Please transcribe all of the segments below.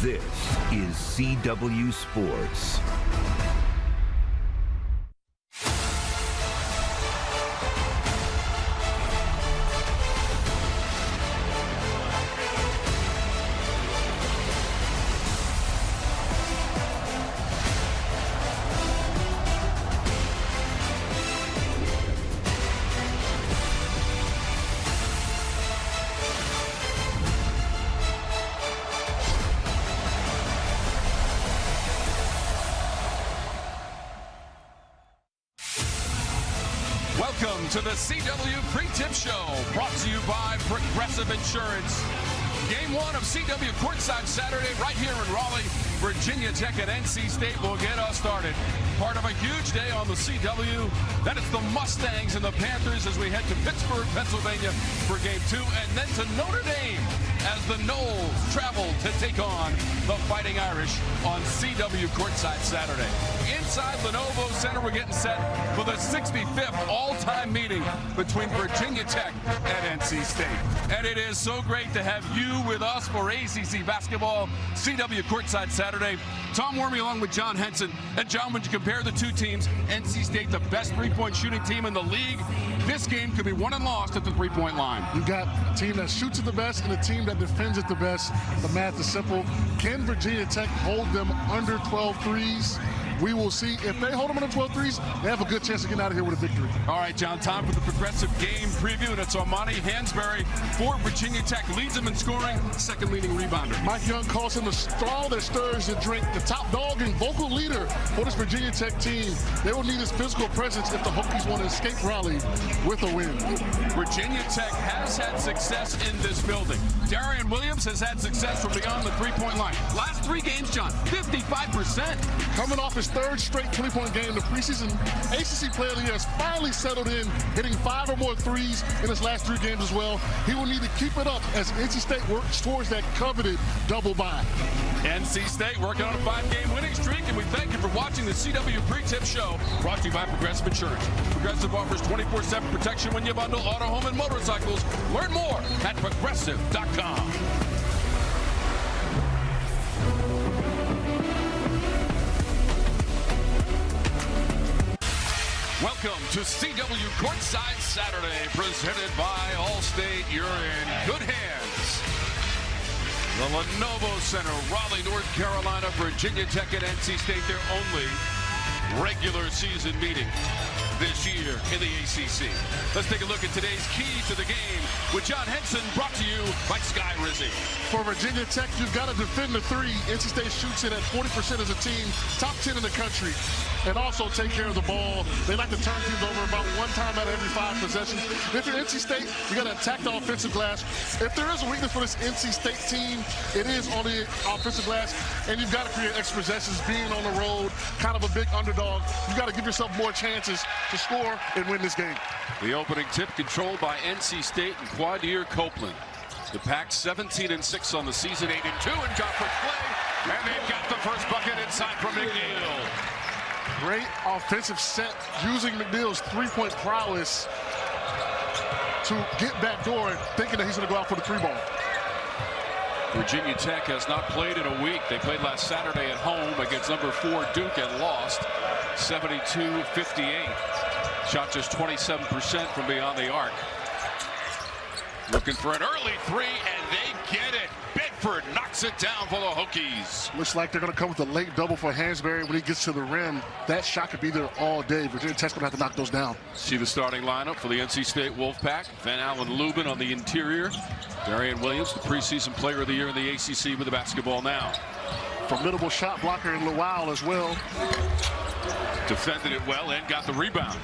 This is CW Sports. Welcome to the CW Pre-Tip Show, brought to you by Progressive Insurance. Game one of CW Courtside Saturday right here in Raleigh. Virginia Tech and NC State will get us started. Part of a huge day on the CW. Then it's the Mustangs and the Panthers as we head to Pittsburgh, Pennsylvania for game two. And then to Notre Dame as the Noles travel to take on the Fighting Irish on CW Courtside Saturday. Inside Lenovo Center, we're getting set for the 65th all-time meeting between Virginia Tech and NC State. And it is so great to have you with us for ACC basketball, CW Courtside Saturday. Tom Wormy along with John Henson. And John, when you compare the two teams, NC State, the best three-point shooting team in the league, this game could be won and lost at the three-point line. You've got a team that shoots it the best and a team that defends it the best. The math is simple. Can Virginia Tech hold them under 12 threes? We will see. If they hold them under 12 threes, they have a good chance of getting out of here with a victory. All right, John, time for the Progressive game preview, and it's Armani Hansberry for Virginia Tech. Leads them in scoring, second leading rebounder. Mike Young calls him the straw that stirs the drink, the top dog and vocal leader for this Virginia Tech team. They will need his physical presence if the Hokies want to escape Raleigh with a win. Virginia Tech has had success in this building. Darian Williams has had success from beyond the three-point line. Last three games, John, 55%. Coming off his third straight 20-point game, the preseason ACC Player of the Year has finally settled in, hitting 5 or more threes in his last 3 games as well. He will need to keep it up as NC State works towards that coveted double bye. NC State working on a 5-game winning streak, and we thank you for watching the CW Pre-Tip Show, brought to you by Progressive Insurance. Progressive offers 24/7 protection when you bundle auto, home, and motorcycles. Learn more at progressive.com. Welcome to CW Courtside Saturday, presented by Allstate. You're in good hands. The Lenovo Center, Raleigh, North Carolina, Virginia Tech and NC State, their only regular season meeting this year in the ACC. Let's take a look at today's key to the game with John Henson, brought to you by Sky Rizzi. For Virginia Tech, you've got to defend the three. NC State shoots it at 40% as a team, top 10 in the country, and also take care of the ball. They like to turn teams over about 1 time out of every 5 possessions. If you're NC State, you got to attack the offensive glass. If there is a weakness for this NC State team, it is on the offensive glass, and you've got to create extra possessions. Being on the road, kind of a big underdog, you've got to give yourself more chances to score and win this game. The opening tip controlled by NC State and Quadir Copeland. The Pack 17-6 on the season, 8-2 in conference play, and they've got the first bucket inside from McNeil. Great offensive set using McNeil's three-point prowess to get back door, thinking that he's going to go out for the 3-ball. Virginia Tech has not played in a week. They played last Saturday at home against number 4 Duke and lost 72-58. Shot just 27% from beyond the arc. Looking for an early 3, and they get it. Bedford knocks it down for the Hokies. Looks like they're going to come with a late double for Hansberry when he gets to the rim. That shot could be there all day. Virginia Tech's going to have to knock those down. See the starting lineup for the NC State Wolfpack. Van Allen Lubin on the interior. Darian Williams, the preseason player of the year in the ACC with the basketball now. Formidable shot blocker in Lowell as well. Defended it well and got the rebound.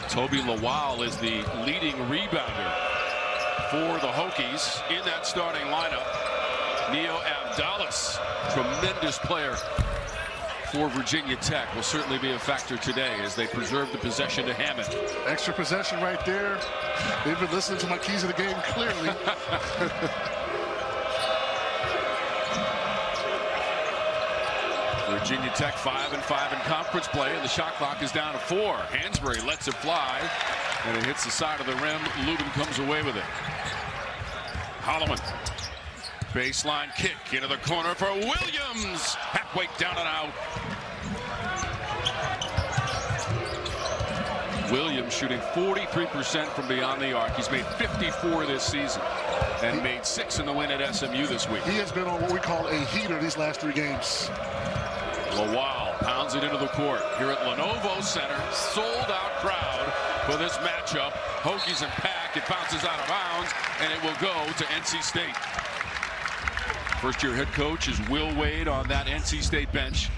Toby Lowell is the leading rebounder for the Hokies in that starting lineup. Neo Abdallas, tremendous player for Virginia Tech, will certainly be a factor today as they preserve the possession to Hammond. Extra possession right there. They've been listening to my keys of the game clearly. Virginia Tech 5-5 in conference play, and the shot clock is down to 4. Hansberry lets it fly, and it hits the side of the rim. Lubin comes away with it. Holloman Baseline kick into the corner for Williams. Halfway down and out. Williams shooting 43% from beyond the arc. He's made 54 this season and made 6 in the win at SMU this week. He has been on what we call a heater these last 3 games. Lawal pounds it into the court here at Lenovo Center. Sold out crowd for this matchup. Hokies and Pack. It bounces out of bounds and it will go to NC State. First-year head coach is Will Wade on that NC State bench.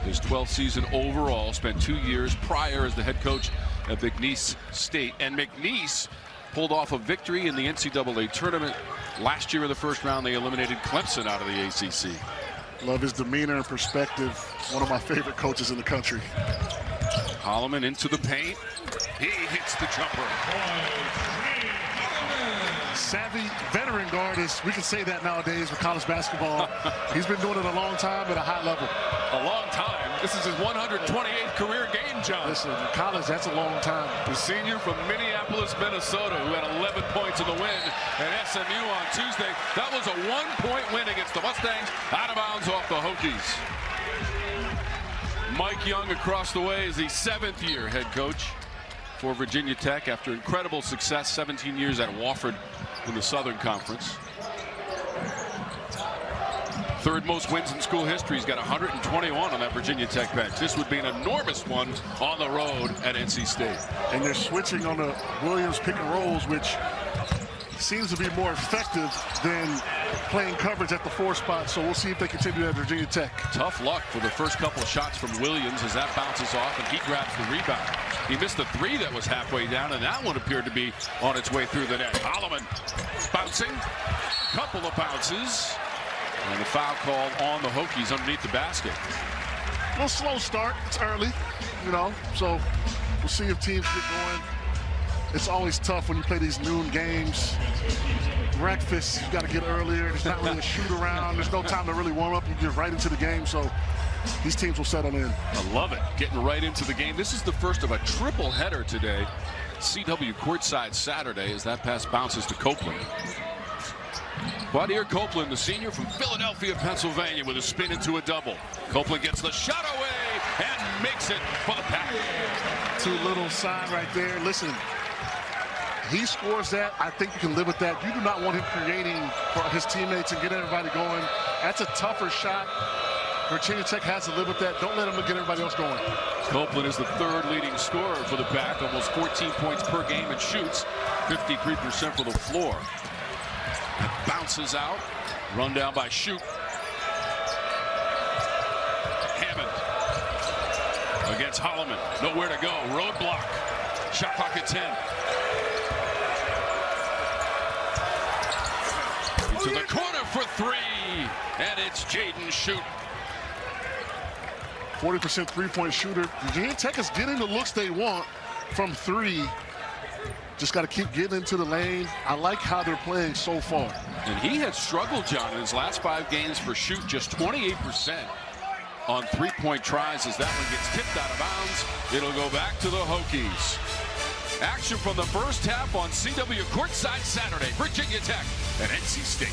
His 12th season overall. Spent 2 years prior as the head coach at McNeese State. And McNeese pulled off a victory in the NCAA tournament. Last year in the first round, they eliminated Clemson out of the ACC. Love his demeanor and perspective. One of my favorite coaches in the country. Holloman into the paint. He hits the jumper. Savvy veteran guard, we can say that nowadays with college basketball. He's been doing it a long time at a high level. A long time. This is his 128th career game, John. Listen, in college, that's a long time. The senior from Minneapolis, Minnesota, who had 11 points in the win at SMU on Tuesday. That was a 1-point win against the Mustangs. Out of bounds off the Hokies. Mike Young across the way is the 7th-year head coach for Virginia Tech after incredible success, 17 years at Wofford in the Southern Conference. 3rd most wins in school history. He's got 121 on that Virginia Tech bench. This would be an enormous one on the road at NC State. And they're switching on the Williams pick and rolls, which seems to be more effective than playing coverage at the 4 spot. So we'll see if they continue at Virginia Tech. Tough luck for the first couple of shots from Williams as that bounces off and he grabs the rebound. He missed the 3 that was halfway down, and that one appeared to be on its way through the net. Holloman bouncing, couple of bounces, and the foul called on the Hokies underneath the basket. A little slow start. It's early, you know, so we'll see if teams get going. It's always tough when you play these noon games. Breakfast, you got to get earlier. There's not really a shoot around. There's no time to really warm up. You get right into the game, so these teams will settle in. I love it, getting right into the game. This is the first of a triple header today. CW courtside Saturday as that pass bounces to Copeland. Quadir Copeland, the senior from Philadelphia, Pennsylvania, with a spin into a double. Copeland gets the shot away and makes it for the Pack. 2 little sign right there. Listen, he scores that. I think you can live with that. You do not want him creating for his teammates and get everybody going. That's a tougher shot. Virginia Tech has to live with that. Don't let him get everybody else going. Copeland is the 3rd leading scorer for the Pack, almost 14 points per game, and shoots 53% for the floor. That bounces out, run down by Shoot. Hammond against Holloman, nowhere to go, roadblock. Shot clock at 10. To the corner for 3, and it's Jaden Shoot. 40% three-point shooter. Virginia Tech is getting the looks they want from 3. Just got to keep getting into the lane. I like how they're playing so far. And he had struggled, John, in his last 5 games for Shoot, just 28% on 3-point tries as that one gets tipped out of bounds. It'll go back to the Hokies. Action from the first half on CW courtside Saturday. Virginia Tech and NC State.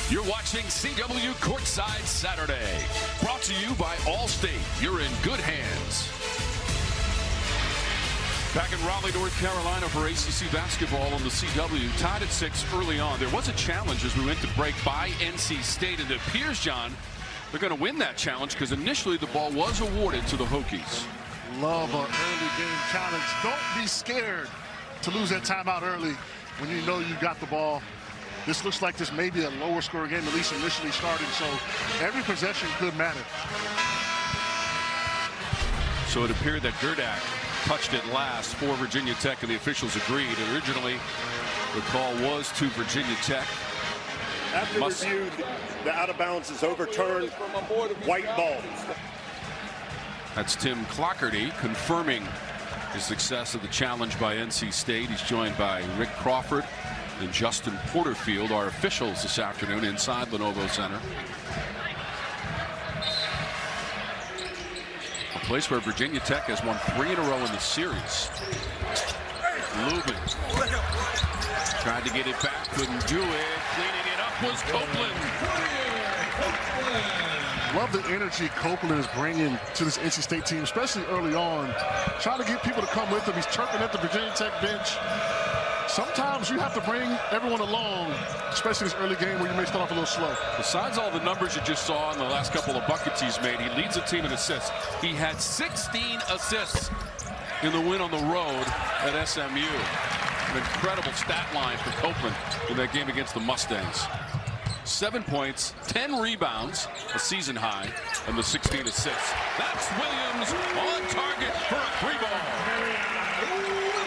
You're watching CW Courtside Saturday. Brought to you by Allstate. You're in good hands. Back in Raleigh, North Carolina for ACC basketball on the CW. Tied at 6 early on. There was a challenge as we went to break by NC State. And it appears, John, they're going to win that challenge because initially the ball was awarded to the Hokies. Love an early game challenge. Don't be scared to lose that timeout early when you know you got the ball. This looks like this may be a lower scoring game, at least initially starting, so every possession could matter. So it appeared that Gerdak touched it last for Virginia Tech, and the officials agreed. Originally, the call was to Virginia Tech. After review, the out of bounds is overturned. White ball. That's Tim Clockerty confirming the success of the challenge by NC State. He's joined by Rick Crawford and Justin Porterfield, our officials this afternoon inside Lenovo Center. A place where Virginia Tech has won 3 in a row in the series. Lubin tried to get it back, couldn't do it. Cleaning it up was Copeland. Love the energy Copeland is bringing to this NC State team, especially early on. Trying to get people to come with him. He's chirping at the Virginia Tech bench. Sometimes you have to bring everyone along, especially this early game where you may start off a little slow. Besides all the numbers you just saw in the last couple of buckets he's made, he leads the team in assists. He had 16 assists in the win on the road at SMU. An incredible stat line for Copeland in that game against the Mustangs. 7 points, 10 rebounds, a season high, and the 16 assists. That's Williams on target for a 3-ball.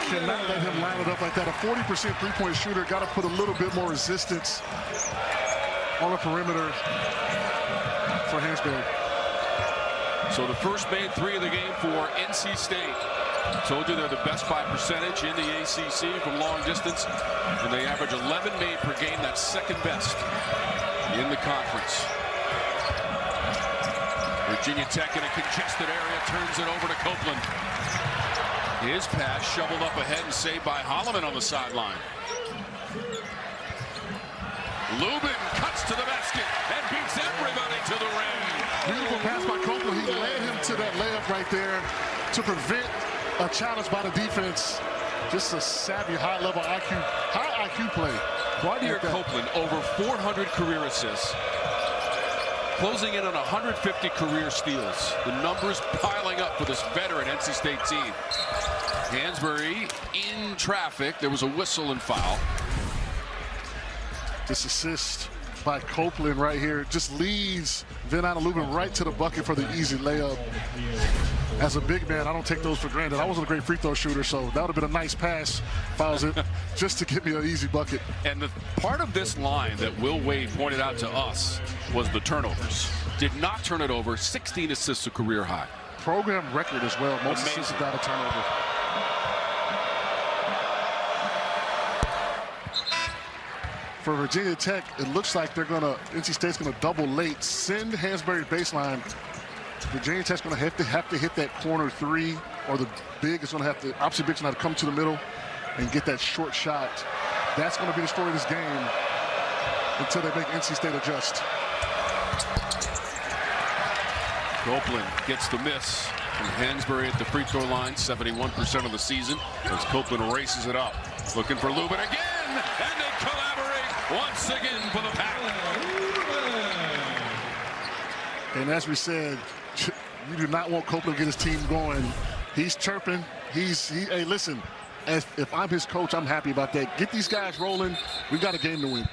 Cannot let him line it up like that. A 40% three-point shooter. Got to put a little bit more resistance on the perimeter for Hansberry. So the first made 3 of the game for NC State. Told you they're the best by percentage in the ACC from long distance, and they average 11 made per game. That's second best in the conference. Virginia Tech in a congested area turns it over to Copeland. His pass shoveled up ahead and saved by Holloman on the sideline. Lubin cuts to the basket and beats everybody to the rim. Beautiful pass by Copeland. He led him to that layup right there to prevent a challenge by the defense. Just a savvy, high-level IQ, high IQ play. Quadir Copeland, over 400 career assists, closing in on 150 career steals. The numbers piling up for this veteran NC State team. Hansberry in traffic. There was a whistle and foul. This assist by Copeland right here just leads Van Lubin right to the bucket for the easy layup. As a big man, I don't take those for granted. I wasn't a great free throw shooter, so that would have been a nice pass if I was it, just to get me an easy bucket. And the part of this line that Will Wade pointed out to us was the turnovers. Did not turn it over. 16 assists, a career high. Program record as well. Most assists without a turnover. For Virginia Tech, it looks like NC State's gonna double late, send Hansberry baseline. Virginia Tech's gonna have to hit that corner 3, or the big is gonna have to, opposite big's gonna have to come to the middle and get that short shot. That's gonna be the story of this game until they make NC State adjust. Copeland gets the miss from Hansberry at the free throw line, 71% of the season, as Copeland races it up. Looking for Lubin again, and they collaborate once again for the pack. And as we said, you do not want Copeland to get his team going. He's chirping. Hey, listen, if I'm his coach, I'm happy about that. Get these guys rolling. We got a game to win.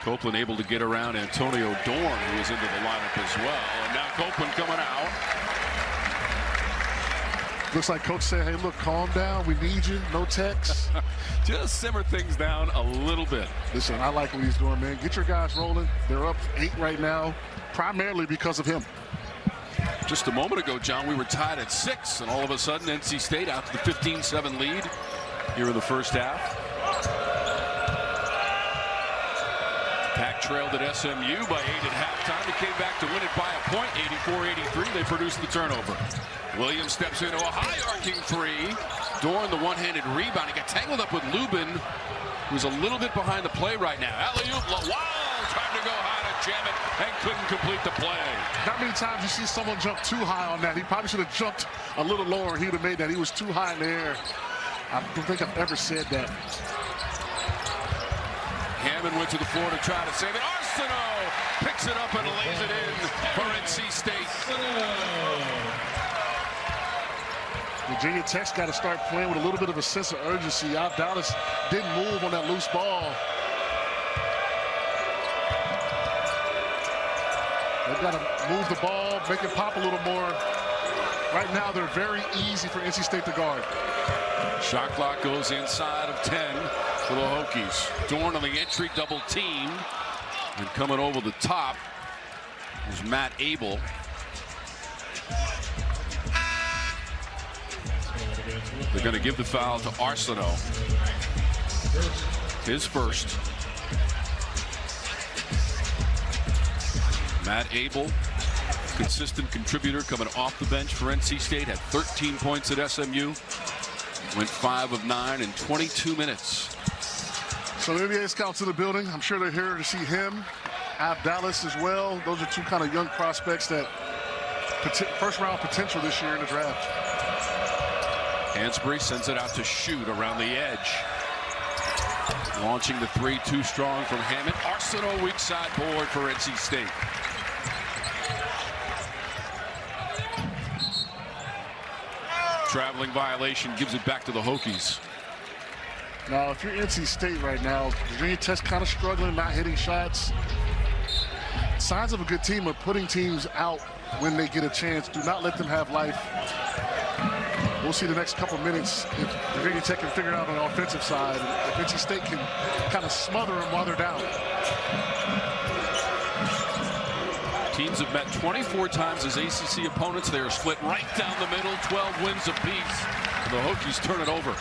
Copeland able to get around Antonio Dorn, who was into the lineup as well. And now Copeland coming out. Looks like coach said, hey, look, calm down. We need you. No text. Just simmer things down a little bit. Listen, I like what he's doing, man. Get your guys rolling. They're up 8 right now, primarily because of him. Just a moment ago, John, we were tied at 6, and all of a sudden NC State out to the 15-7 lead here in the first half. Pack trailed at SMU by 8 at halftime. They came back to win it by a point, 84-83. They produced the turnover. Williams steps into a high arcing 3. Dorn, the one-handed rebound. He got tangled up with Lubin, who's a little bit behind the play right now. Alley-oop, Lawal tried to go high to jam it and couldn't complete the play. Not many times you see someone jump too high on that. He probably should have jumped a little lower. He would have made that. He was too high in the air. I don't think I've ever said that. Hammond went to the floor to try to save it. Arsenault picks it up and lays it in for NC State. Virginia Tech's got to start playing with a little bit of a sense of urgency. Dallas didn't move on that loose ball. They've got to move the ball, make it pop a little more. Right now, they're very easy for NC State to guard. Shot clock goes inside of 10 for the Hokies. Dorn on the entry, double team. And coming over the top is Matt Abel. They're going to give the foul to Arsenault. His first. Matt Abel, consistent contributor coming off the bench for NC State, had 13 points at SMU. Went 5 of 9 in 22 minutes. So the NBA scouts in the building. I'm sure they're here to see him. Dallas as well. Those are two kind of young prospects that first round potential this year in the draft. Hansberry sends it out to shoot around the edge. Launching the three, too strong from Hammond. Arsenault weak side board for NC State. Traveling violation gives it back to the Hokies. Now, if you're NC State right now, Virginia Tech's kind of struggling, not hitting shots. Signs of a good team are putting teams out when they get a chance. Do not let them have life. We'll see the next couple minutes if Virginia Tech can figure it out on the offensive side. If NC State can kind of smother them while they're down. Teams have met 24 times as ACC opponents. They are split right down the middle, 12 wins apiece. And the Hokies turn it over.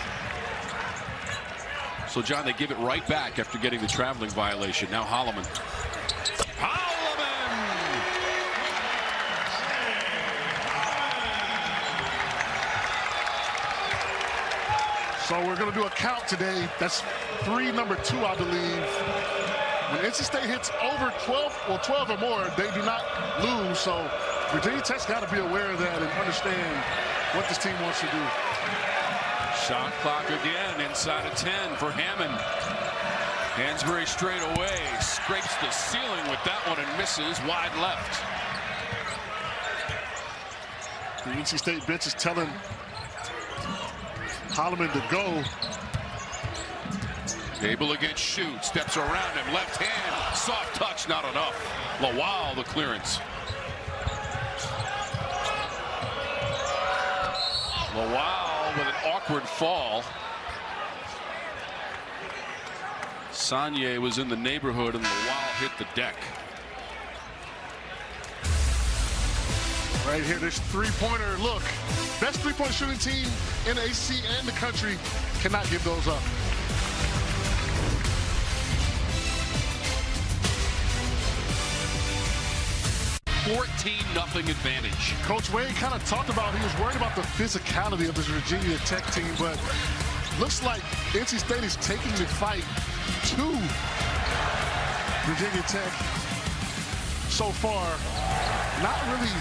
So, John, they give it right back after getting the traveling violation. Now Holloman. So we're going to do a count today. That's three, number 2, I believe. When NC State hits over 12 or more, they do not lose. So Virginia Tech's got to be aware of that and understand what this team wants to do. Shot clock again inside of 10 for Hammond. Hansberry straight away, scrapes the ceiling with that one and misses wide left. The NC State bench is telling Holloman to go. Able against shoot, steps around him, left hand, soft touch, not enough. Lawal the clearance. Lawal with an awkward fall. Sagne was in the neighborhood and Lawal hit the deck. Right here, this three-pointer, look. Best three-point shooting team in the ACC and the country cannot give those up. 14-0 advantage. Coach Wade kind of talked about he was worried about the physicality of this Virginia Tech team, but looks like NC State is taking the fight to Virginia Tech so far. Not really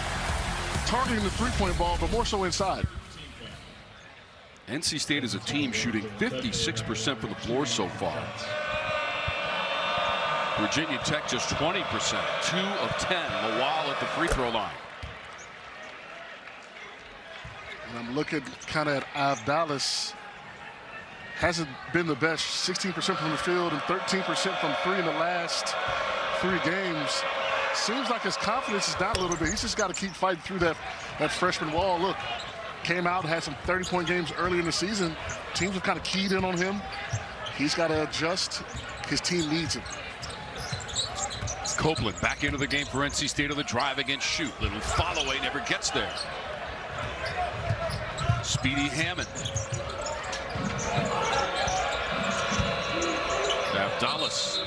targeting the three-point ball, but more so inside. NC State is a team shooting 56% from the floor so far. Virginia Tech just 20%, 2 of 10. Lawal at the free throw line. And I'm looking kind of at Dallas. Hasn't been the best. 16% from the field and 13% from three in the last 3 games. Seems like his confidence is down a little bit. He's just got to keep fighting through that freshman wall. Look, came out, had some 30-point games early in the season. Teams have kind of keyed in on him. He's got to adjust. His team needs him. Copeland back into the game for NC State on the drive against shoot. Little follow-away, never gets there. Speedy Hammond. Dallas.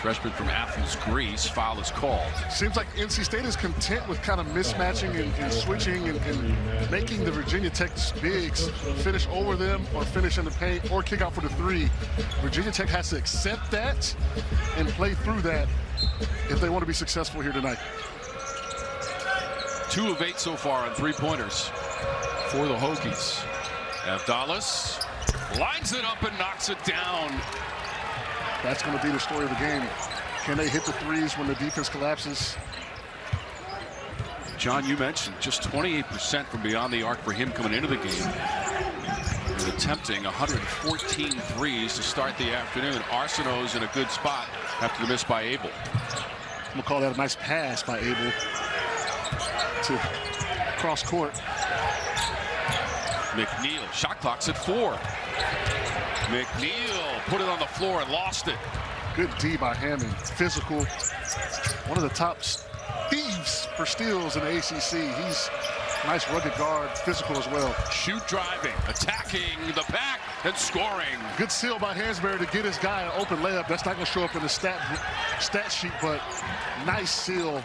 Freshman from Athens, Greece. Foul is called. Seems like NC State is content with kind of mismatching and switching and making the Virginia Tech bigs finish over them or finish in the paint or kick out for the three. Virginia Tech has to accept that and play through that if they want to be successful here tonight. 2 of 8 so far on three-pointers for the Hokies. Dallas lines it up and knocks it down. That's going to be the story of the game. Can they hit the threes when the defense collapses? John, you mentioned just 28% from beyond the arc for him coming into the game. He's attempting 114 threes to start the afternoon. Arsenault's in a good spot after the miss by Abel. I'm going to call that a nice pass by Abel to cross court. McNeil, shot clock's at 4. McNeil put it on the floor and lost it. Good D by Hammond. Physical. One of the top thieves for steals in the ACC. He's a nice rugged guard, physical as well. Shoot driving, attacking the back and scoring. Good seal by Hansberry to get his guy an open layup. That's not going to show up in the stat sheet, but nice seal.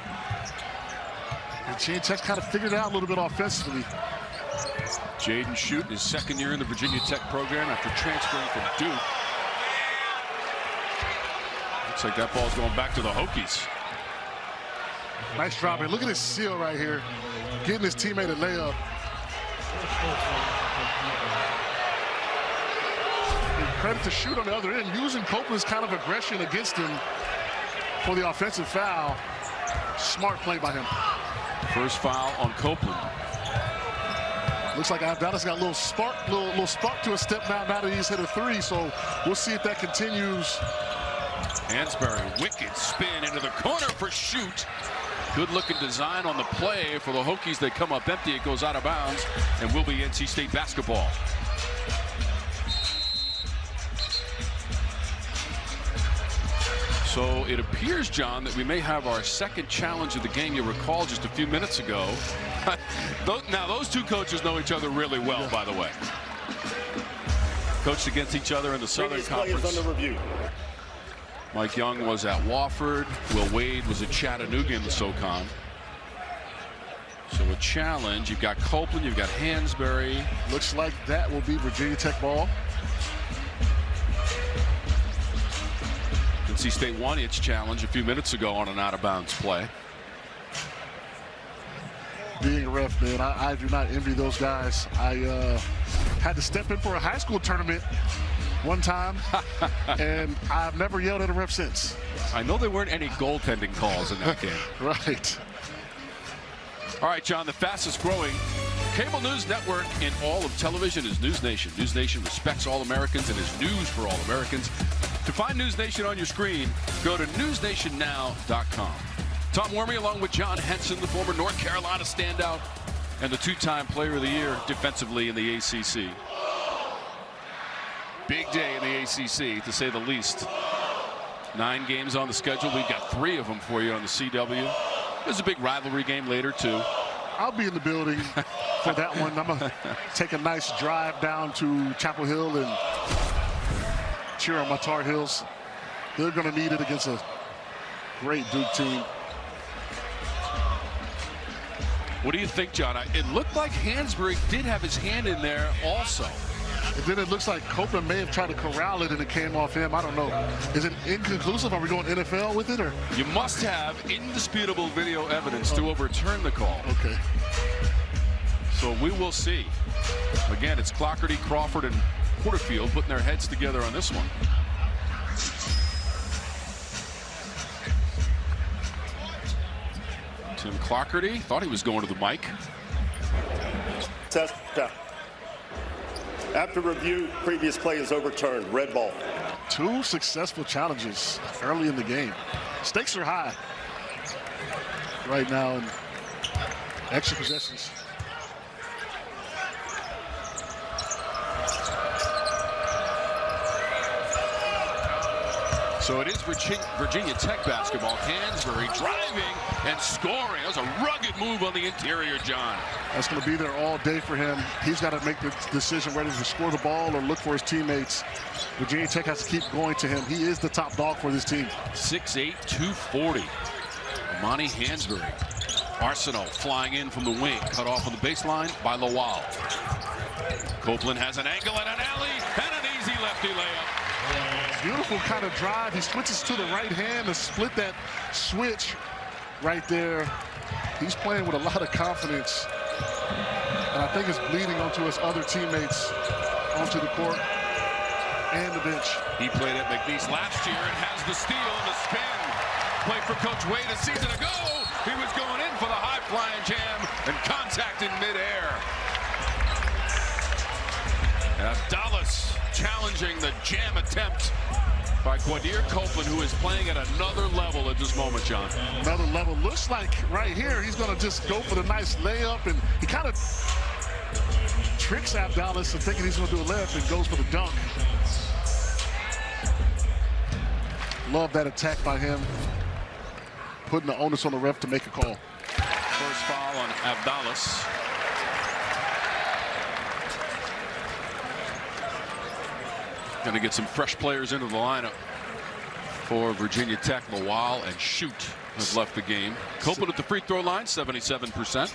And Virginia Tech's kind of figured it out a little bit offensively. Jaden Schutt, his second year in the Virginia Tech program after transferring from Duke. Looks like that ball's going back to the Hokies. Nice drop. And look at his seal right here. Getting his teammate a layup. And credit to Schutt on the other end, using Copeland's kind of aggression against him for the offensive foul. Smart play by him. First foul on Copeland. Looks like Dallas got a little spark to a step now that he's hit a three. So we'll see if that continues. Hansberry, wicked spin into the corner for Schutt. Good looking design on the play for the Hokies. They come up empty. It goes out of bounds and will be NC State basketball. So it appears, John, that we may have our second challenge of the game. You recall just a few minutes ago. Now, those two coaches know each other really well, by the way. Coached against each other in the Southern Conference. Under review. Mike Young was at Wofford. Will Wade was at Chattanooga in the SoCon. So a challenge. You've got Copeland, you've got Hansberry. Looks like that will be Virginia Tech ball. NC State won its challenge a few minutes ago on an out-of-bounds play. Being a ref, man, I do not envy those guys. I had to step in for a high school tournament one time, and I've never yelled at a ref since. I know there weren't any goaltending calls in that game. Right. All right, John, the fastest growing cable news network in all of television is News Nation. News Nation respects all Americans and is news for all Americans. To find News Nation on your screen, go to newsnationnow.com. Tom Wormy along with John Henson, the former North Carolina standout and the two-time player of the year defensively in the ACC. Big day in the ACC, to say the least. 9 games on the schedule. We've got 3 of them for you on the CW. There's a big rivalry game later, too. I'll be in the building for that one. I'm going to take a nice drive down to Chapel Hill and cheer on my Tar Heels. They're going to need it against a great Duke team. What do you think, John? It looked like Hansberry did have his hand in there also. And then it looks like Copeland may have tried to corral it and it came off him. I don't know. Is it inconclusive? Are we going NFL with it? Or? You must have indisputable video evidence to overturn the call. Okay. So we will see. Again, it's Clockerty, Crawford, and Porterfield putting their heads together on this one. Tim Clockerty thought he was going to the mic. Test. After review, previous play is overturned. Red ball. 2 successful challenges early in the game. Stakes are high right now in extra possessions. So it is Virginia Tech basketball. Hansberry driving and scoring. That was a rugged move on the interior, John. That's going to be there all day for him. He's got to make the decision whether to score the ball or look for his teammates. Virginia Tech has to keep going to him. He is the top dog for this team. 6'8", 240. Amani Hansberry. Arsenal flying in from the wing. Cut off on the baseline by Lowell. Copeland has an angle and an alley and an easy lefty layup. Beautiful kind of drive. He switches to the right hand to split that switch right there. He's playing with a lot of confidence. And I think it's bleeding onto his other teammates onto the court and the bench. He played at McNeese last year and has the steal and the spin. Played for Coach Wade a season ago. He was going in for the high-flying jam and contact in midair. Dallas challenging the jam attempt by Quadir Copeland, who is playing at another level at this moment, John. Another level. Looks like right here he's going to just go for the nice layup, and he kind of tricks Dallas and thinking he's going to do a layup and goes for the dunk. Love that attack by him, putting the onus on the ref to make a call. First foul on Abdalis. Going to get some fresh players into the lineup for Virginia Tech. Lowell and Schutt have left the game. Copeland at the free throw line, 77%.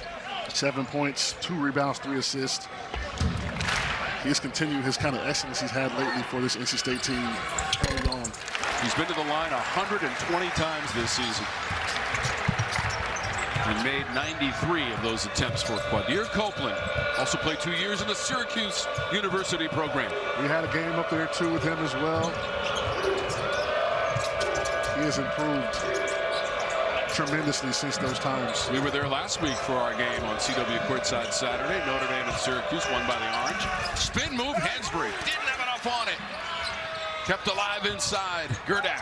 7 points, 2 rebounds, 3 assists. He's continued his kind of excellence he's had lately for this NC State team early on. He's been to the line 120 times this season and made 93 of those attempts for Quadir Copeland. Also played 2 years in the Syracuse University program. We had a game up there too with him as well. He has improved tremendously since those times. We were there last week for our game on CW Courtside Saturday. Notre Dame and Syracuse won by the Orange. Spin move, Hansberry. Didn't have enough on it. Kept alive inside. Gerdak.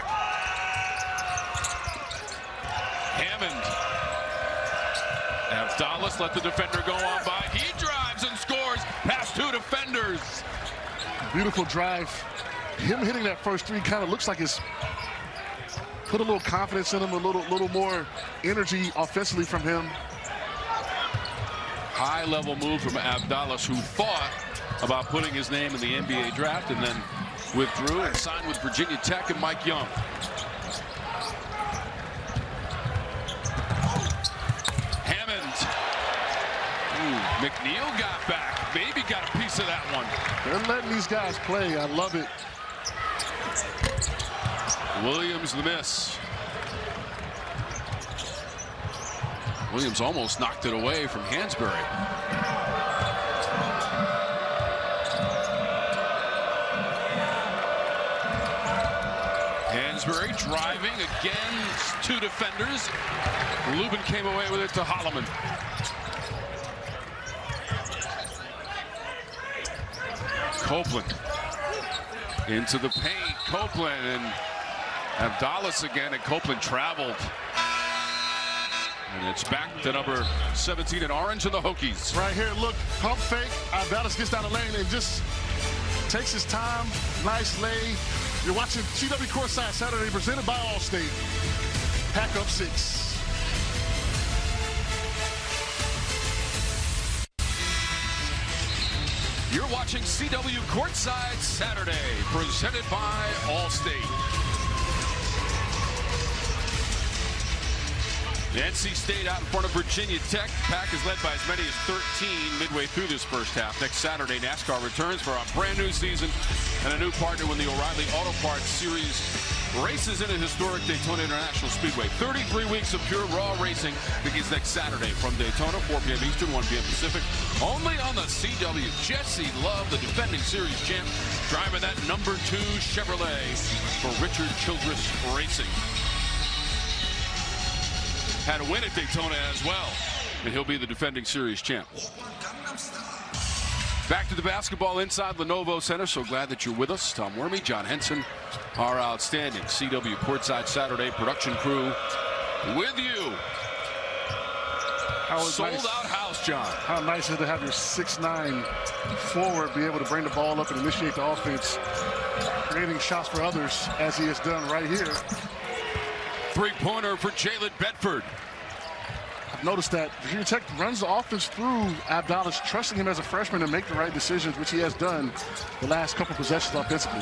Hammond. Abdallas let the defender go on by. He drives and scores past 2 defenders. Beautiful drive. Him hitting that first 3 kind of looks like it's put a little confidence in him, a little more energy offensively from him. High-level move from Abdallas, who thought about putting his name in the NBA draft and then withdrew and signed with Virginia Tech and Mike Young. Hammond. Ooh, McNeil got back. Maybe got a piece of that one. They're letting these guys play. I love it. Williams the miss. Williams almost knocked it away from Hansberry. Hansberry driving again, 2 defenders. Lubin came away with it to Holloman. Copeland into the paint. Copeland and Abdallas again, and Copeland traveled. And it's back to number 17 in orange and the Hokies. Right here, look, pump fake. Abdallas gets down the lane and just takes his time. Nice lay. You're watching CW Courtside Saturday, presented by Allstate. Pack up 6. You're watching CW Courtside Saturday, presented by Allstate. NC State out in front of Virginia Tech. Pack is led by as many as 13 midway through this first half. Next Saturday, NASCAR returns for a brand new season and a new partner when the O'Reilly Auto Parts Series races into historic Daytona International Speedway. 33 weeks of pure raw racing begins next Saturday from Daytona, 4 p.m. Eastern, 1 p.m. Pacific, only on the CW. Jesse Love, the defending series champ, driving that number 2 Chevrolet for Richard Childress Racing. Had a win at Daytona as well, and he'll be the defending series champ. Back to the basketball inside Lenovo Center. So glad that you're with us. Tom Wormy, John Henson, our outstanding CW Courtside Saturday production crew with you. Sold out house, John. How nice is it to have your 6'9" forward be able to bring the ball up and initiate the offense, creating shots for others as he has done right here. 3-pointer for Jalen Bedford. I've noticed that Virginia Tech runs the offense through Abdallas, trusting him as a freshman to make the right decisions, which he has done the last couple possessions offensively.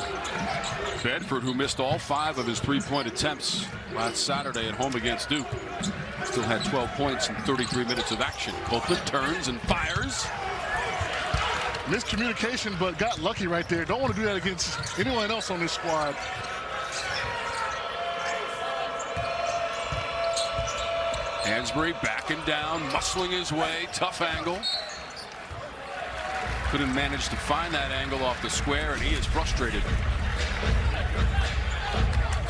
Bedford, who missed all 5 of his 3-point attempts last Saturday at home against Duke, still had 12 points in 33 minutes of action. Copeland turns and fires. Miscommunication, but got lucky right there. Don't want to do that against anyone else on this squad. Hansberry backing down, muscling his way, tough angle. Couldn't manage to find that angle off the square, and he is frustrated.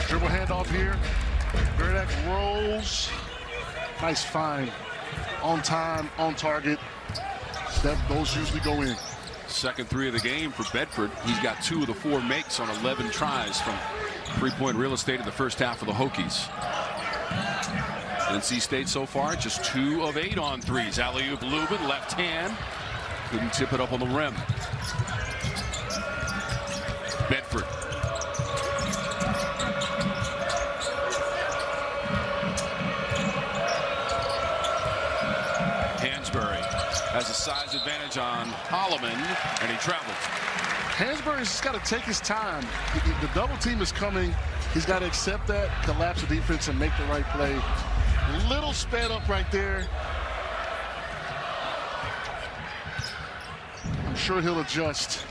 Dribble handoff here. Gerdak rolls. Nice find. On time, on target. Those usually go in. Second 3 of the game for Bedford. He's got 2 of the 4 makes on 11 tries from 3-point real estate in the first half of the Hokies. NC State so far just 2 of 8 on 3s. Alley-oop Lubin, left hand. Couldn't tip it up on the rim. Bedford. Hansberry has a size advantage on Holloman, and he travels. Hansberry's just got to take his time. The double team is coming. He's got to accept that, collapse the defense, and make the right play. Little sped up right there. sure he'll adjust,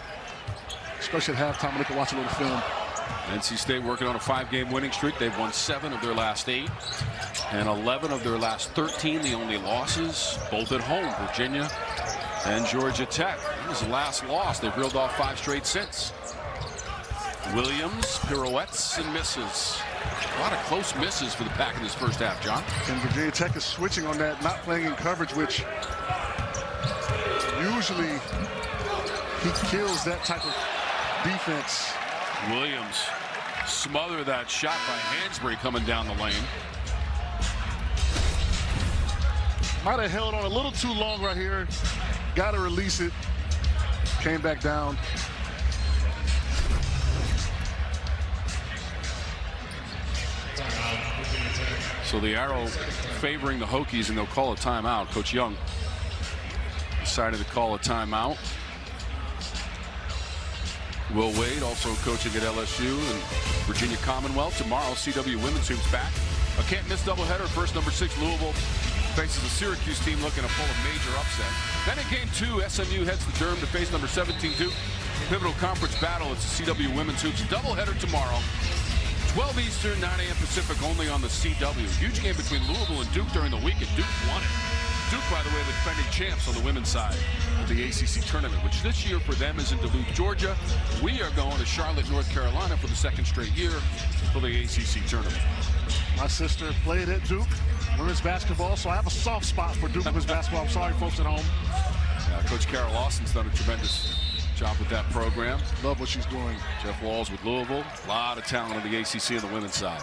especially at halftime when they can watch a little film. NC State working on a 5-game winning streak. They've won 7 of their last 8 and 11 of their last 13. The only losses, both at home, Virginia and Georgia Tech. This is the last loss. They've reeled off 5 straight since. Williams pirouettes and misses. A lot of close misses for the Pack in this first half, John. And Virginia Tech is switching on that, not playing in coverage, which usually he kills that type of defense. Williams smothered that shot by Hansberry coming down the lane. Might have held on a little too long right here. Got to release it. Came back down. So the arrow favoring the Hokies, and they'll call a timeout. Coach Young decided to call a timeout. Will Wade also coaching at LSU and Virginia Commonwealth. Tomorrow, CW Women's Hoops back. A can't-miss doubleheader. First, number 6 Louisville faces a Syracuse team looking to pull a major upset. Then in game 2, SMU heads to Durham to face number 17 Duke. Pivotal conference battle. It's the CW Women's Hoops doubleheader tomorrow. 12 Eastern, 9 a.m. Pacific, only on the CW. Huge game between Louisville and Duke during the week, and Duke won it. Duke, by the way, the defending champs on the women's side of the ACC tournament, which this year for them is in Duluth, Georgia. We are going to Charlotte, North Carolina for the 2nd straight year for the ACC tournament. My sister played at Duke women's basketball, so I have a soft spot for Duke women's basketball. I'm sorry, folks at home. Coach Carol Lawson's done a tremendous job with that program. Love what she's doing. Jeff Walls with Louisville. A lot of talent on the ACC on the women's side.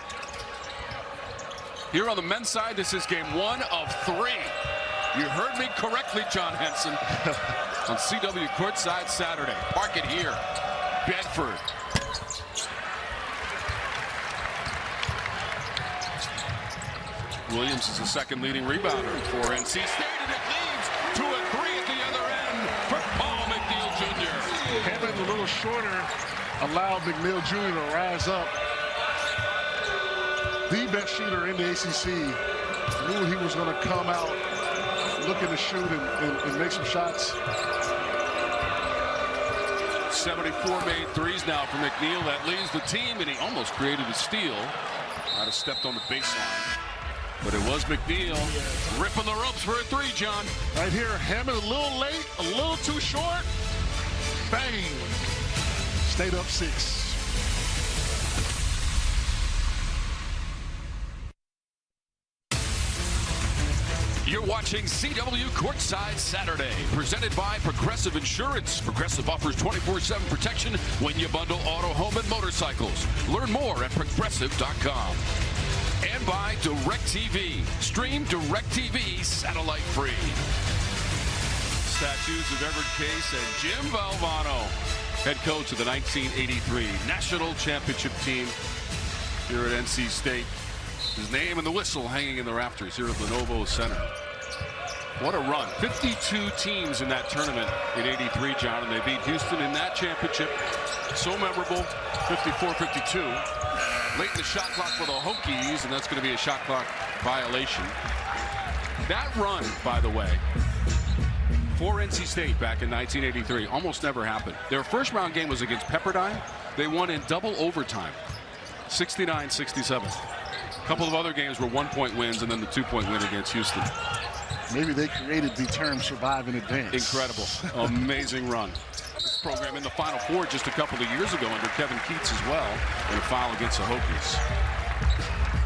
Here on the men's side, this is game 1 of 3. You heard me correctly, John Henson. On CW courtside Saturday. Park it here. Bedford. Williams is the 2nd leading rebounder for NC State, and it leads to a 3 at the other end for Paul McNeil Jr. Having a little shorter allowed McNeil Jr. to rise up. The best shooter in the ACC. Knew he was going to come out looking to shoot and make some shots. 74 made threes now for McNeil. That leads the team, and he almost created a steal. Might have stepped on the baseline. But it was McNeil ripping the ropes for a 3, John. Right here, Hammond a little late, a little too short. Bang. Stayed up 6. You're watching CW Courtside Saturday, presented by Progressive Insurance. Progressive offers 24/7 protection when you bundle auto, home, and motorcycles. Learn more at progressive.com. And by DirecTV. Stream DirecTV satellite free. Statues of Everett Case and Jim Valvano, head coach of the 1983 National Championship team here at NC State. His name and the whistle hanging in the rafters here at Lenovo Center. What a run. 52 teams in that tournament in 83, John, and they beat Houston in that championship. So memorable, 54-52. Late in the shot clock for the Hokies, and that's going to be a shot clock violation. That run, by the way, for NC State back in 1983 almost never happened. Their first round game was against Pepperdine. They won in double overtime, 69-67. A couple of other games were 1-point wins, and then the 2-point win against Houston. Maybe they created the term survive in advance. Incredible. Amazing run. This program in the Final Four just a couple of years ago under Kevin Keats as well in a foul against the Hokies.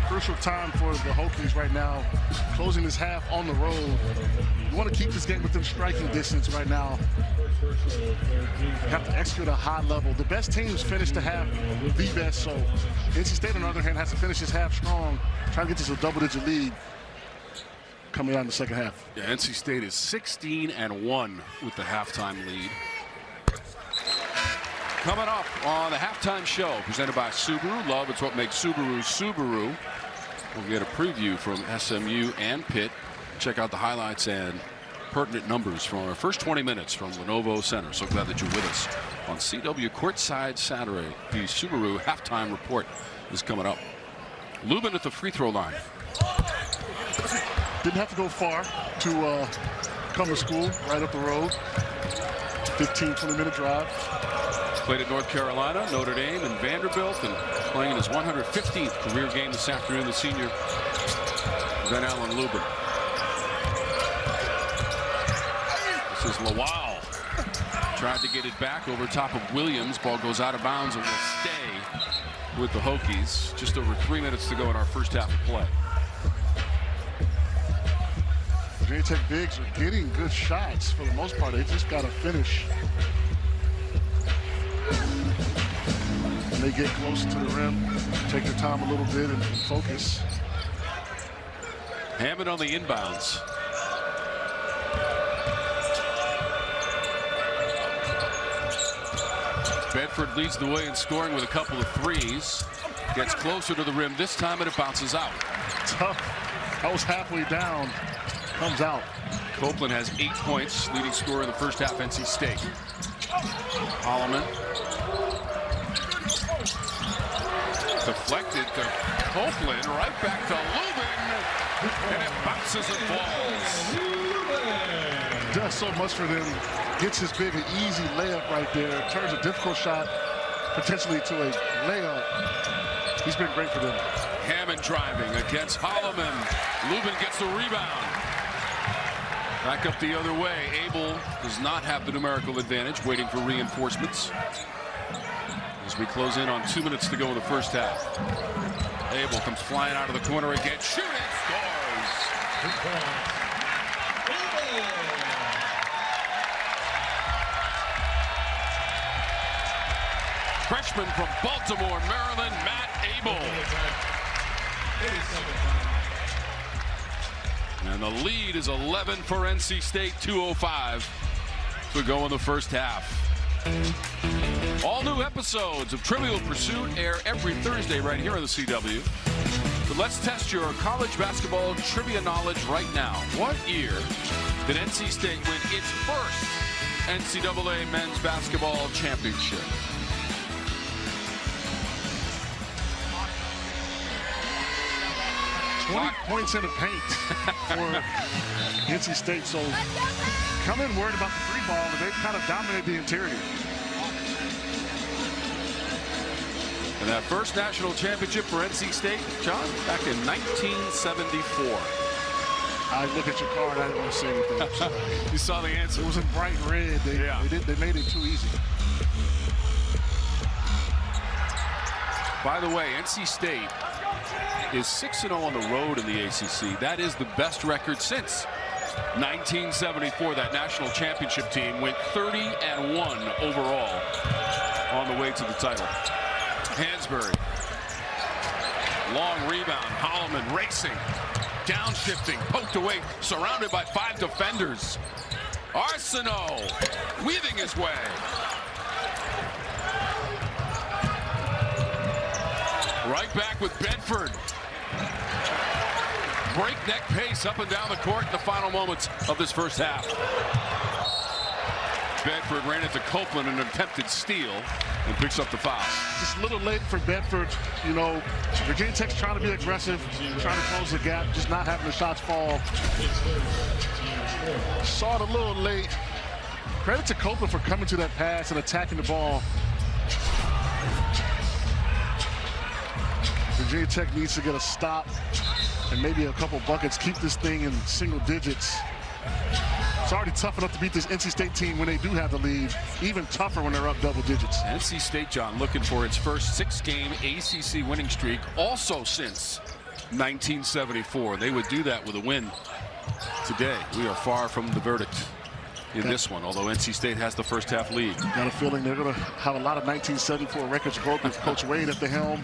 Crucial time for the Hokies right now. Closing this half on the road. You want to keep this game within striking distance right now. You have to execute at a high level. The best teams finish the half the best, so NC State on the other hand has to finish this half strong, trying to get this a double-digit lead coming out in the second half. Yeah, NC State is 16-1 with the halftime lead. Coming up on the halftime show presented by Subaru. Love, it's what makes Subaru Subaru. We'll get a preview from SMU and Pitt. Check out the highlights and pertinent numbers from our first 20 minutes from Lenovo Center. So glad that you're with us on CW Courtside Saturday. The Subaru halftime report is coming up. Lubin at the free throw line. Didn't have to go far to come to school, right up the road. 15, 20-minute drive. Played at North Carolina, Notre Dame, and Vanderbilt, and playing in his 115th career game this afternoon, the senior Van Allen Lubin. This is Lowell. Tried to get it back over top of Williams. Ball goes out of bounds and will stay with the Hokies. Just over 3 minutes to go in our first half of play. Virginia Tech bigs are getting good shots for the most part. They just got to finish. When they get closer to the rim, take their time a little bit and focus. Hammond on the inbounds. Bedford leads the way in scoring with a couple of threes. Gets closer to the rim this time, and it bounces out. Tough. That was halfway down. Comes out. Copeland has 8 points, leading scorer in the first half, NC State. Holloman. Deflected to Copeland, right back to Lubin, and it bounces and falls. Does so much for them. Gets his big, an easy layup right there. Turns a difficult shot potentially to a layup. He's been great for them. Hammond driving against Holloman. Lubin gets the rebound. Back up the other way. Abel does not have the numerical advantage, waiting for reinforcements. As we close in on 2 minutes to go in the first half. Abel comes flying out of the corner again. Shooting, scores. Freshman from Baltimore, Maryland, Matt Abel. And the lead is 11 for NC State, 2:05 to go in the first half. All new episodes of Trivial Pursuit air every Thursday right here on the CW. But let's test your college basketball trivia knowledge right now. What year did NC State win its first NCAA men's basketball championship? Points in the paint for NC State. So come in worried about the free ball, and they kind of dominate the interior. And that first national championship for NC State, John, back in 1974. I look at your card, I didn't want to say anything. So you saw the answer. It was in bright red. They made it too easy. By the way, NC State is 6-0 on the road in the ACC. That is the best record since 1974. That national championship team went 30-1 overall on the way to the title. Hansberry. Long rebound. Holloman racing. Downshifting. Poked away. Surrounded by 5 defenders. Arsenault weaving his way. Right back with Bedford. Breakneck pace up and down the court in the final moments of this first half. Bedford ran into Copeland in an attempted steal and picks up the foul. Just a little late for Bedford. You know, Virginia Tech's trying to be aggressive, trying to close the gap, just not having the shots fall. Saw it a little late. Credit to Copeland for coming to that pass and attacking the ball. Virginia Tech needs to get a stop and maybe a couple buckets, keep this thing in single digits. It's already tough enough to beat this NC State team when they do have the lead. Even tougher when they're up double digits. NC State, John, looking for its first 6-game ACC winning streak, also since 1974. They would do that with a win today. We are far from the verdict in this one, although NC State has the first half lead. Got a feeling they're going to have a lot of 1974 records broken with Coach Wade at the helm.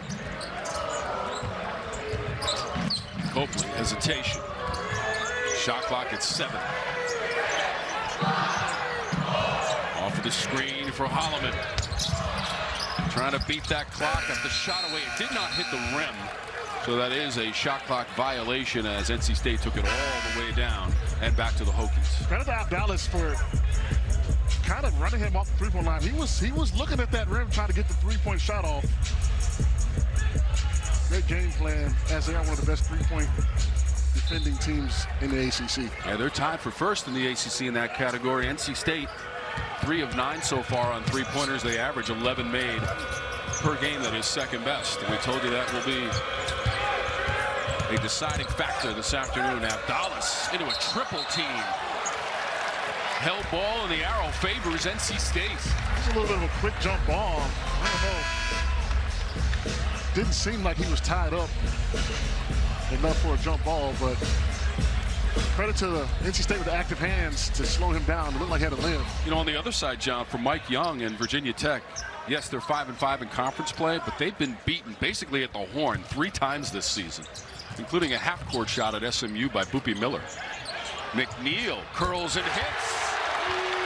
Copeland, hesitation. Shot clock at 7. Off of the screen for Holloman. Trying to beat that clock at the shot away. It did not hit the rim. So that is a shot clock violation as NC State took it all the way down and back to the Hokies. Credit to Dallas for kind of running him off the three-point line. He was looking at that rim trying to get the three-point shot off. Great game plan, as they are one of the best three-point defending teams in the ACC. Yeah, they're tied for first in the ACC in that category. NC State 3 of 9 so far on three-pointers. They average 11 made per game. That is second best. And we told you that will be a deciding factor this afternoon. Abdallas into a triple team. Held ball and the arrow favors NC State. It's a little bit of a quick jump ball. I don't know. Didn't seem like he was tied up enough for a jump ball, but credit to the NC State with the active hands to slow him down. It looked like he had a limb. You know, on the other side, John, for Mike Young and Virginia Tech, yes, they're 5-5 in conference play, but they've been beaten basically at the horn 3 times this season, including a half-court shot at SMU by Boopie Miller. McNeil curls and hits.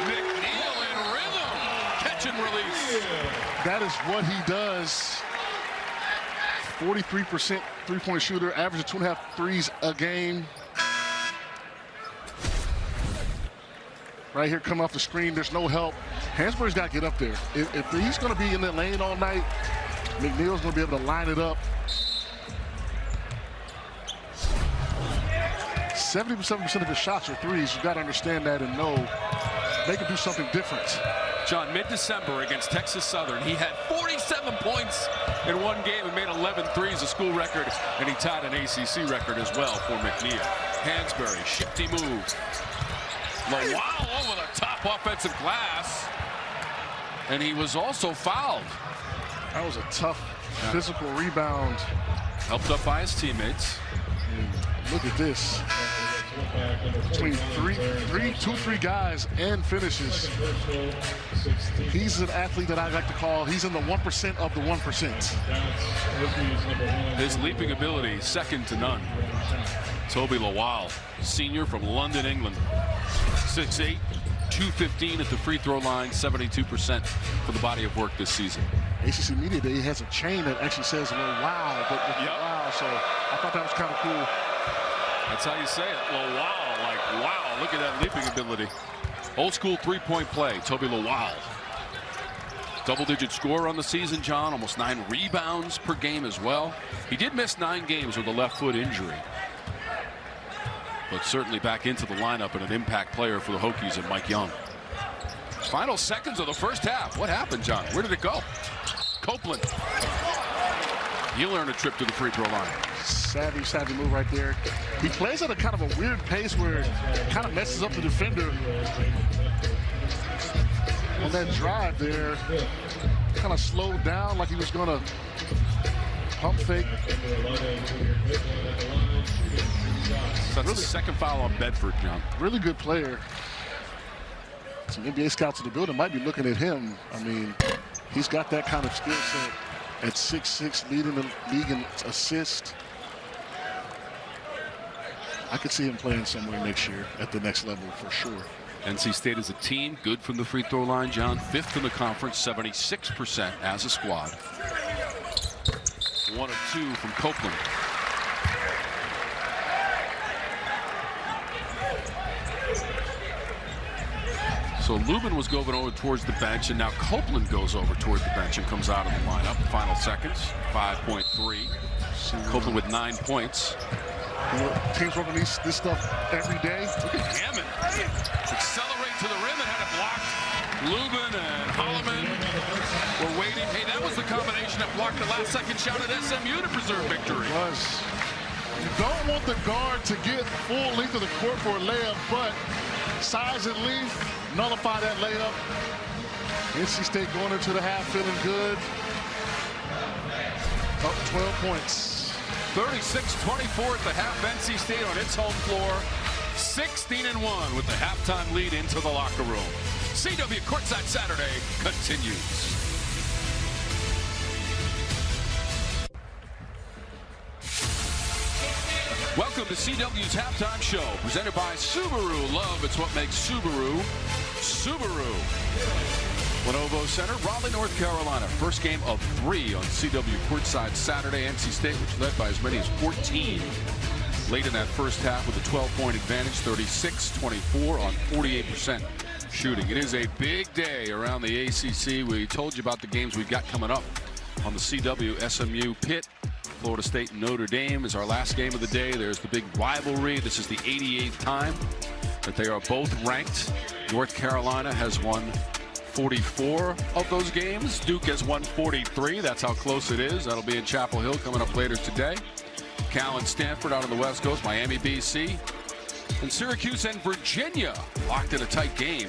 McNeil in rhythm. Catch and release. That is what he does. 43% three-point shooter, average of 2.5 threes a game. Right here, come off the screen. There's no help. Hansberry's got to get up there. If he's going to be in that lane all night, McNeil's going to be able to line it up. 77% of his shots are threes. You've got to understand that and know they can do something different. John, mid-December against Texas Southern, he had 47 points in one game and made 11 threes, a school record, and he tied an ACC record as well for McNeil. Hansberry, shifty move. Lowell over the top offensive glass, and he was also fouled. That was a tough physical rebound. Helped up by his teammates. Look at this. Between two, three guys and finishes. He's an athlete that I like to call, he's in the 1% of the 1%. His leaping ability, second to none. Toby Lowell, senior from London, England. 6'8", 215 at the free throw line, 72% for the body of work this season. ACC Media Day has a chain that actually says a little wow, but wow, so I thought that was kind of cool. That's how you say it. Lowell, like wow, look at that leaping ability. Old school three-point play, Toby Lowell. Double-digit scorer on the season, John, almost 9 rebounds per game as well. He did miss 9 games with a left foot injury, but certainly back into the lineup and an impact player for the Hokies and Mike Young. Final seconds of the first half. What happened, John? Where did it go? Copeland. He'll earn a trip to the free throw line. Savvy move right there. He plays at a kind of a weird pace where it kind of messes up the defender. On that drive there, kind of slowed down like he was going to pump fake. So that's the second foul on Bedford, John. Really good player. Some NBA scouts in the building might be looking at him. I mean, he's got that kind of skill set at 6'6", leading the league in assists. I could see him playing somewhere next year at the next level for sure. NC State as a team, good from the free throw line, John. 5th in the conference, 76% as a squad. 1 of 2 from Copeland. So Lubin was going over towards the bench, and now Copeland goes over toward the bench and comes out of the lineup. Final seconds, 5.3. Copeland with 9 points. Teams working this stuff every day. Look at Hammond. Accelerate to the rim and had it blocked. Lubin and Holloman were waiting. Hey, that was the combination that blocked the last second shot at SMU to preserve victory. It was. You don't want the guard to get full length of the court for a layup, but size and length nullify that layup. NC State going into the half feeling good. Up 12 points. 36-24 at the half. NC State on its home floor. 16-1 with the halftime lead into the locker room. CW Courtside Saturday continues. Welcome to CW's halftime show, presented by Subaru. Love, it's what makes Subaru, Subaru. Lenovo Center, Raleigh, North Carolina. First game of 3 on CW Courtside Saturday. NC State, which led by as many as 14 late in that first half with a 12-point advantage, 36-24 on 48% shooting. It is a big day around the ACC. We told you about the games we've got coming up on the CW. SMU, Pitt, Florida State, Notre Dame is our last game of the day. There's the big rivalry. This is the 88th time that they are both ranked. North Carolina has won 44 of those games. Duke has won 43. That's how close it is. That'll be in Chapel Hill coming up later today. Cal and Stanford out on the West Coast. Miami, BC. And Syracuse and Virginia locked in a tight game.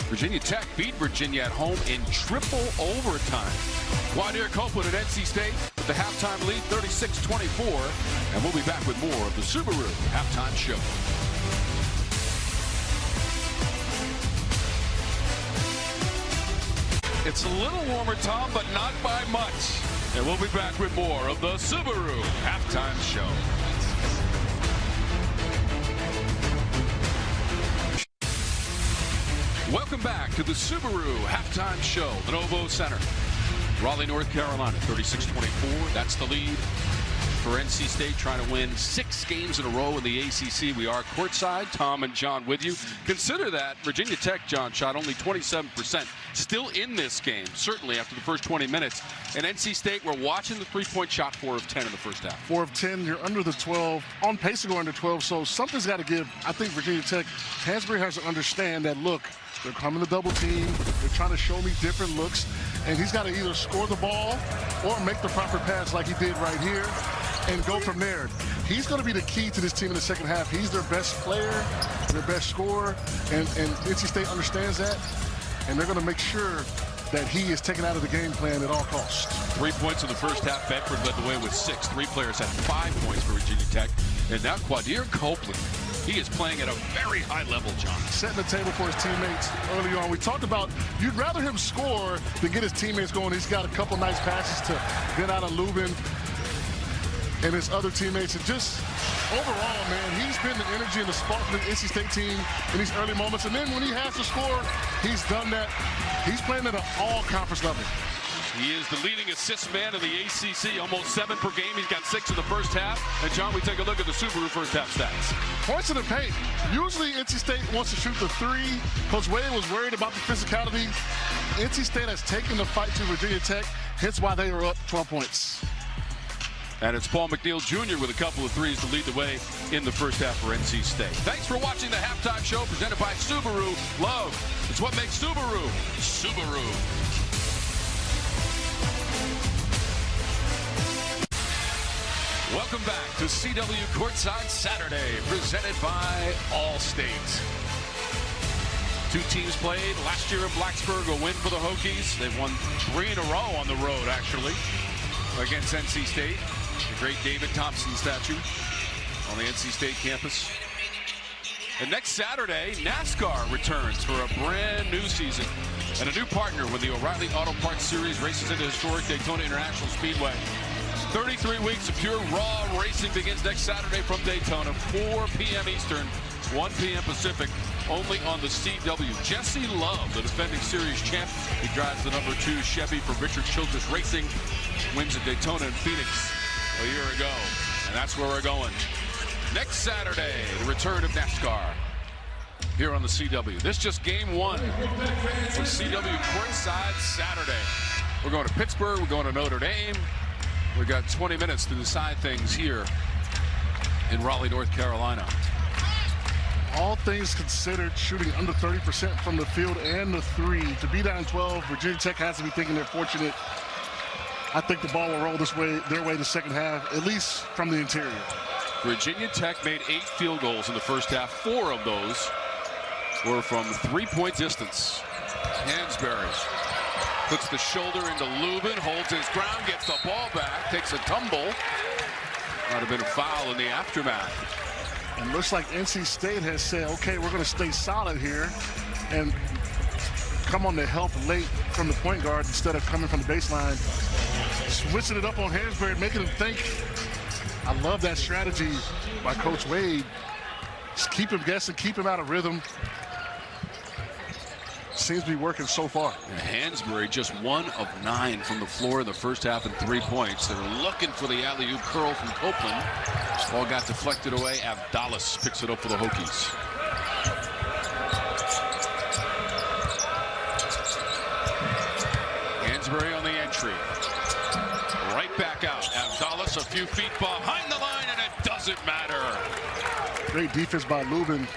Virginia Tech beat Virginia at home in triple overtime. Quadir Copeland at NC State with the halftime lead, 36-24. And we'll be back with more of the Subaru Halftime Show. It's a little warmer, Tom, but not by much. And we'll be back with more of the Subaru Halftime Show. Welcome back to the Subaru Halftime Show, Lenovo Center. Raleigh, North Carolina, 36-24. That's the lead for NC State, trying to win 6 games in a row in the ACC. We are courtside. Tom and John with you. Consider that Virginia Tech, John, shot only 27%. Still in this game, certainly after the first 20 minutes. And NC State, we're watching the three-point shot, 4 of 10 in the first half. 4 of 10, you're under the 12, on pace to go under 12, so something's got to give. I think Virginia Tech, Hansberry has to understand that, look, they're coming to double team. They're trying to show me different looks. And he's got to either score the ball or make the proper pass like he did right here and go from there. He's going to be the key to this team in the second half. He's their best player, their best scorer, and NC State understands that. And they're going to make sure that he is taken out of the game plan at all costs. 3 points in the first half. Bedford led the way with 6. 3 players had 5 points for Virginia Tech. And now Quadir Copeland. He is playing at a very high level, John. Setting the table for his teammates early on. We talked about you'd rather him score than get his teammates going. He's got a couple nice passes to get out of Lubin and his other teammates. And just overall, man, he's been the energy and the spark for the NC State team in these early moments. And then when he has to score, he's done that. He's playing at an all-conference level. He is the leading assist man of the ACC, almost 7 per game. He's got 6 in the first half. And, John, we take a look at the Subaru first half stats. Points in the paint. Usually NC State wants to shoot the 3. Coach Wade was worried about the physicality. NC State has taken the fight to Virginia Tech, hence why they are up 12 points. And it's Paul McNeil Jr. with a couple of threes to lead the way in the first half for NC State. Thanks for watching the Halftime Show presented by Subaru. Love, it's what makes Subaru, Subaru. Welcome back to CW Courtside Saturday, presented by Allstate. 2 teams played last year in Blacksburg, a win for the Hokies. They've won 3 in a row on the road, actually, against NC State. The great David Thompson statue on the NC State campus. And next Saturday, NASCAR returns for a brand new season and a new partner when the O'Reilly Auto Parts Series races into historic Daytona International Speedway. 33 weeks of pure raw racing begins next Saturday from Daytona, 4 p.m. Eastern, 1 p.m. Pacific, only on the CW. Jesse Love, the defending series champ, he drives the number 2 Chevy for Richard Childress Racing, wins at Daytona and Phoenix a year ago, and that's where we're going. Next Saturday, the return of NASCAR here on the CW. This just game 1 for CW Courtside Saturday. We're going to Pittsburgh, we're going to Notre Dame. We've got 20 minutes to decide things here in Raleigh, North Carolina. All things considered, shooting under 30% from the field and the 3. To be down 12, Virginia Tech has to be thinking they're fortunate. I think the ball will roll their way the second half, at least from the interior. Virginia Tech made 8 field goals in the first half. 4 of those were from 3-point distance. Hansberry puts the shoulder into Lubin, holds his ground, gets the ball back, takes a tumble. Might have been a foul in the aftermath. And looks like NC State has said, okay, we're going to stay solid here and come on to help late from the point guard instead of coming from the baseline. Switching it up on Hansberry, making him think. I love that strategy by Coach Wade. Just keep him guessing, keep him out of rhythm. Seems to be working so far. Hansberry just 1 of 9 from the floor in the first half and 3 points. They're looking for the alley-oop curl from Copeland. Ball got deflected away. Abdallas picks it up for the Hokies. Hansberry on the entry. Right back out. Abdallas a few feet behind the line, and it doesn't matter. Great defense by Lubin.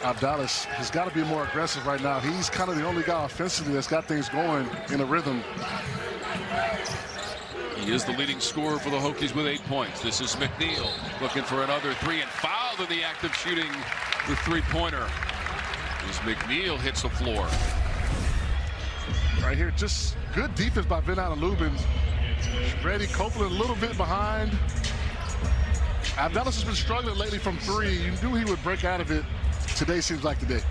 Abdallas has got to be more aggressive right now. He's kind of the only guy offensively that's got things going in a rhythm. He is the leading scorer for the Hokies with 8 points. This is McNeil looking for another three and fouled in the act of shooting the three-pointer. As McNeil hits the floor. Right here, just good defense by Van Lubin. Reddy Copeland a little bit behind. Abdallas has been struggling lately from three. You knew he would break out of it. Today seems like the day.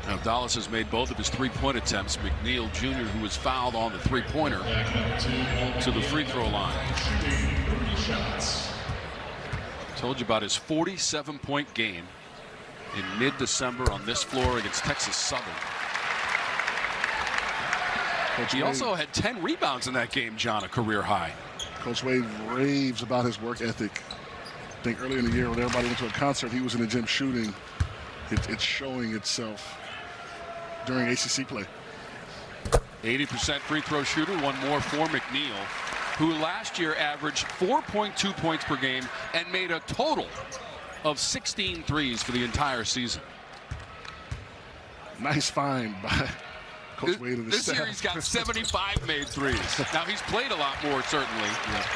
Abdallas has made both of his three-point attempts. McNeil Jr., who was fouled on the three-pointer, to the free throw line. Told you about his 47-point game in mid-December on this floor against Texas Southern. He also had 10 rebounds in that game, John, a career high. Coach Wade raves about his work ethic. I think earlier in the year when everybody went to a concert, he was in the gym shooting. It's showing itself during ACC play. 80% free throw shooter, one more for McNeil, who last year averaged 4.2 points per game and made a total of 16 threes for the entire season. Nice find by Coach Wade and the This staff. year he's got 75 made threes. Now he's played a lot more, certainly. Yeah.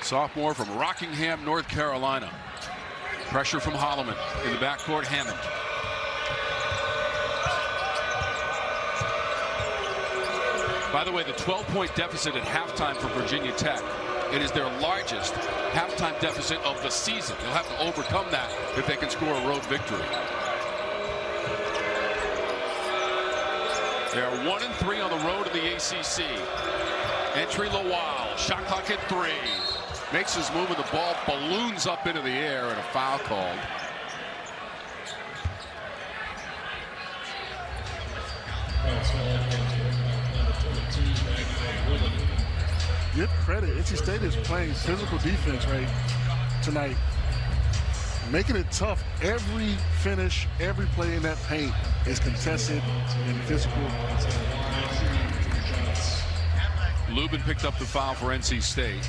Sophomore from Rockingham, North Carolina. Pressure from Holloman in the backcourt. Hammond. By the way, the 12-point deficit at halftime for Virginia Tech. It is their largest halftime deficit of the season. They'll have to overcome that if they can score a road victory. They are 1-3 on the road in the ACC. Entry Lawal, shot clock at 3. Makes his move and the ball balloons up into the air and a foul called. Give credit. NC State is playing physical defense right tonight. Making it tough. Every finish, every play in that paint is contested and physical. Lubin picked up the foul for NC State.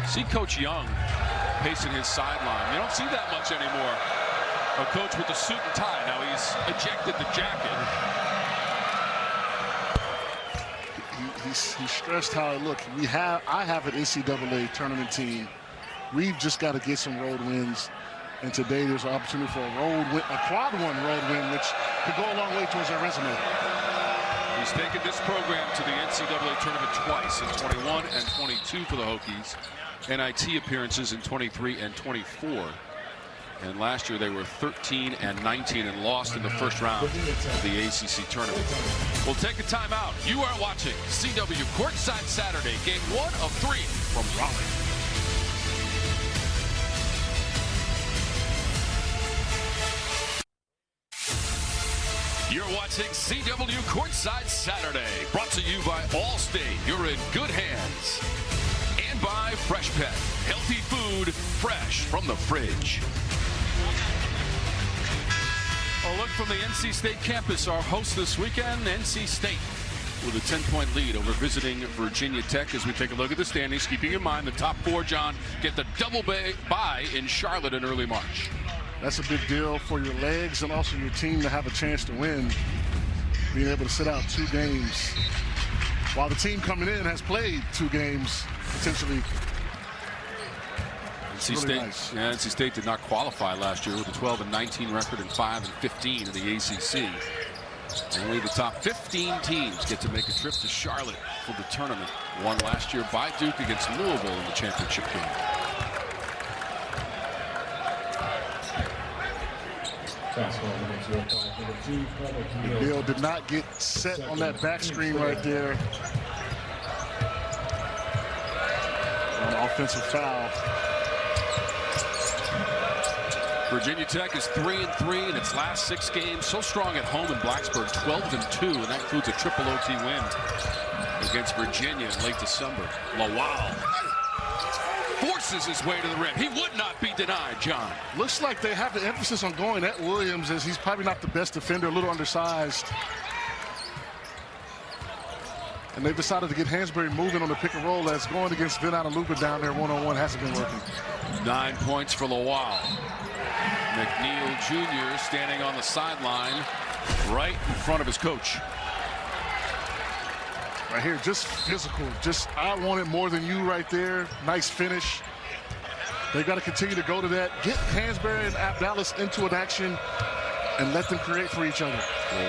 See Coach Young pacing his sideline. You don't see that much anymore. A coach with the suit and tie. Now he's ejected the jacket. He stressed how, look, I have an NCAA tournament team. We've just got to get some road wins. And today there's an opportunity for a quad one road win, which could go a long way towards our resume. He's taken this program to the NCAA tournament twice, in 21 and 22 for the Hokies. NIT appearances in 23 and 24. And last year they were 13 and 19 and lost in the first round of the ACC tournament. We'll take a timeout. You are watching CW Courtside Saturday, game 1 of 3 from Raleigh. You're watching CW Courtside Saturday, brought to you by Allstate. You're in good hands. And by Fresh Pet. Healthy food, fresh from the fridge. A look from the NC State campus. Our host this weekend, NC State, with a 10-point lead over visiting Virginia Tech as we take a look at the standings, keeping in mind the top 4, John, get the double bye in Charlotte in early March. That's a big deal for your legs and also your team to have a chance to win. Being able to sit out 2 games while the team coming in has played 2 games potentially. NC really State, nice. yeah, NC State did not qualify last year with a 12 and 19 record and 5 and 15 in the ACC. Only the top 15 teams get to make a trip to Charlotte for the tournament. Won last year by Duke against Louisville in the championship game. McNeil did not get set on that back screen right there. An offensive foul. Virginia Tech is 3-3 in its last 6 games. So strong at home in Blacksburg, 12-2, and that includes a triple OT win against Virginia in late December. Lawal forces his way to the rim. He would not be denied, John. Looks like they have the emphasis on going at Williams, as he's probably not the best defender, a little undersized. And they've decided to get Hansberry moving on the pick and roll, as going against Vin Lupa down there one-on-one hasn't been working. 9 points for Lowell. McNeil Jr. standing on the sideline right in front of his coach. Right here, just physical. Just, I want it more than you right there. Nice finish. They've got to continue to go to that. Get Hansberry and Abdallas into an action and let them create for each other.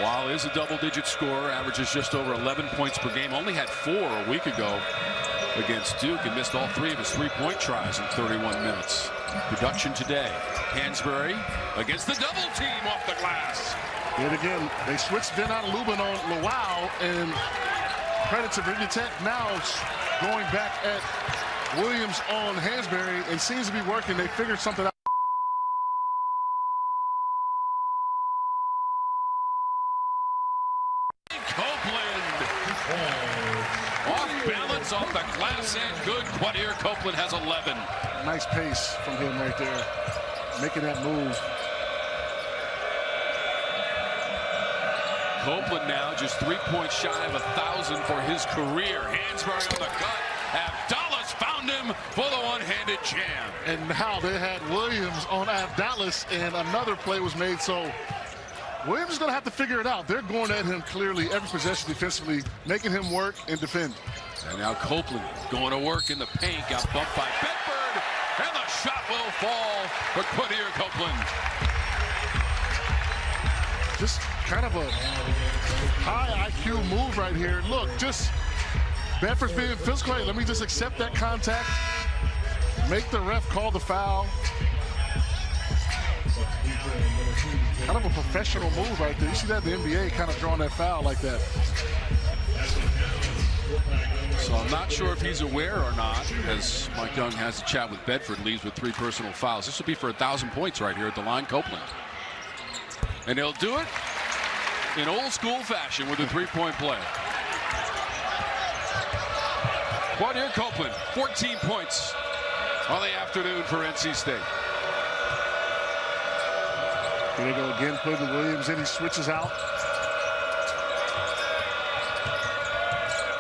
Lowell is a double-digit scorer, averages just over 11 points per game. Only had 4 a week ago against Duke and missed all 3 of his three-point tries in 31 minutes. Production today. Hansberry against the double team off the glass. And again, they switched Vin Lubin on Lowell, and credit to Virginia Tech now going back at Williams on Hansberry, and seems to be working. They figured something out. Copeland off balance off the glass and good. Quadir Copeland has 11. Nice pace from him right there, making that move. Copeland now just 3 points shy of 1,000 for his career. Hansberry on the cut. Abdallas found him for the one-handed jam. And now they had Williams on Abdallas, and another play was made. So Williams is going to have to figure it out. They're going at him clearly every possession defensively, making him work and defend. And now Copeland going to work in the paint. Got bumped by Bedford, and the shot will fall for Quadir Copeland. Just kind of a high IQ move right here. Look, just Bedford's being physical. Hey, let me just accept that contact, make the ref call the foul. Kind of a professional move right there. You see that in the NBA, kind of drawing that foul like that. So I'm not sure if he's aware or not, as Mike Young has a chat with Bedford, leaves with 3 personal fouls. This will be for 1,000 points right here at the line, Copeland. And he'll do it in old school fashion with a 3-point play. Quadir Copeland, 14 points on the afternoon for NC State. Here they go again, putting Williams in. He switches out.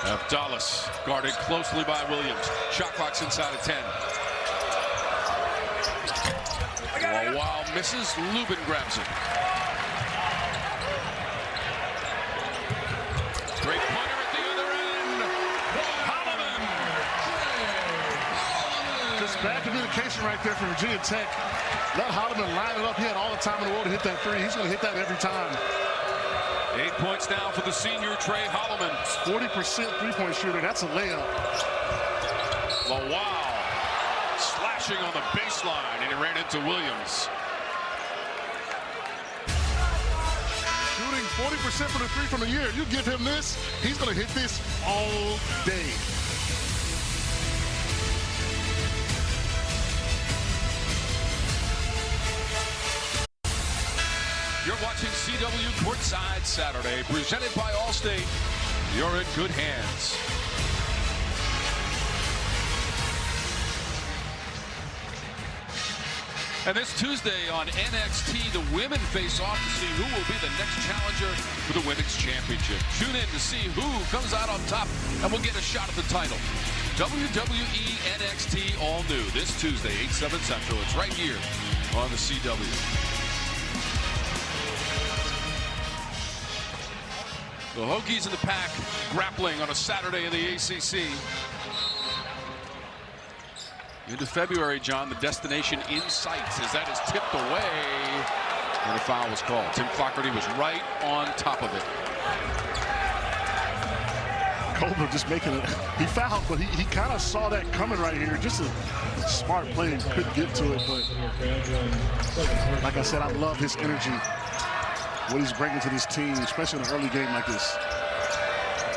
Abdallas guarded closely by Williams. Shot clock's inside of 10. While misses, Lubin grabs it. Great pointer at the other end. Holloman. Just bad communication right there from Virginia Tech. Let Holloman line it up. He had all the time in the world to hit that 3. He's going to hit that every time. 8 points now for the senior Trey Holloman. 40% three-point shooter. That's a layup. Lowell slashing on the baseline, and he ran into Williams. Shooting 40% for the 3 from the year. You give him this, he's going to hit this all day. You're watching CW Courtside Saturday, presented by Allstate. You're in good hands. And this Tuesday on NXT, the women face off to see who will be the next challenger for the Women's Championship. Tune in to see who comes out on top and will get a shot at the title. WWE NXT all new this Tuesday, 8/7 Central. It's right here on the CW. The Hokies in the pack grappling on a Saturday in the ACC. Into February, John, the destination in sight as that is tipped away. And a foul was called. Tim Clougherty was right on top of it. Colbert just making it. He fouled, but he kind of saw that coming right here. Just a smart play and couldn't get to it. But like I said, I love his energy. What he's bringing to this team, especially in an early game like this.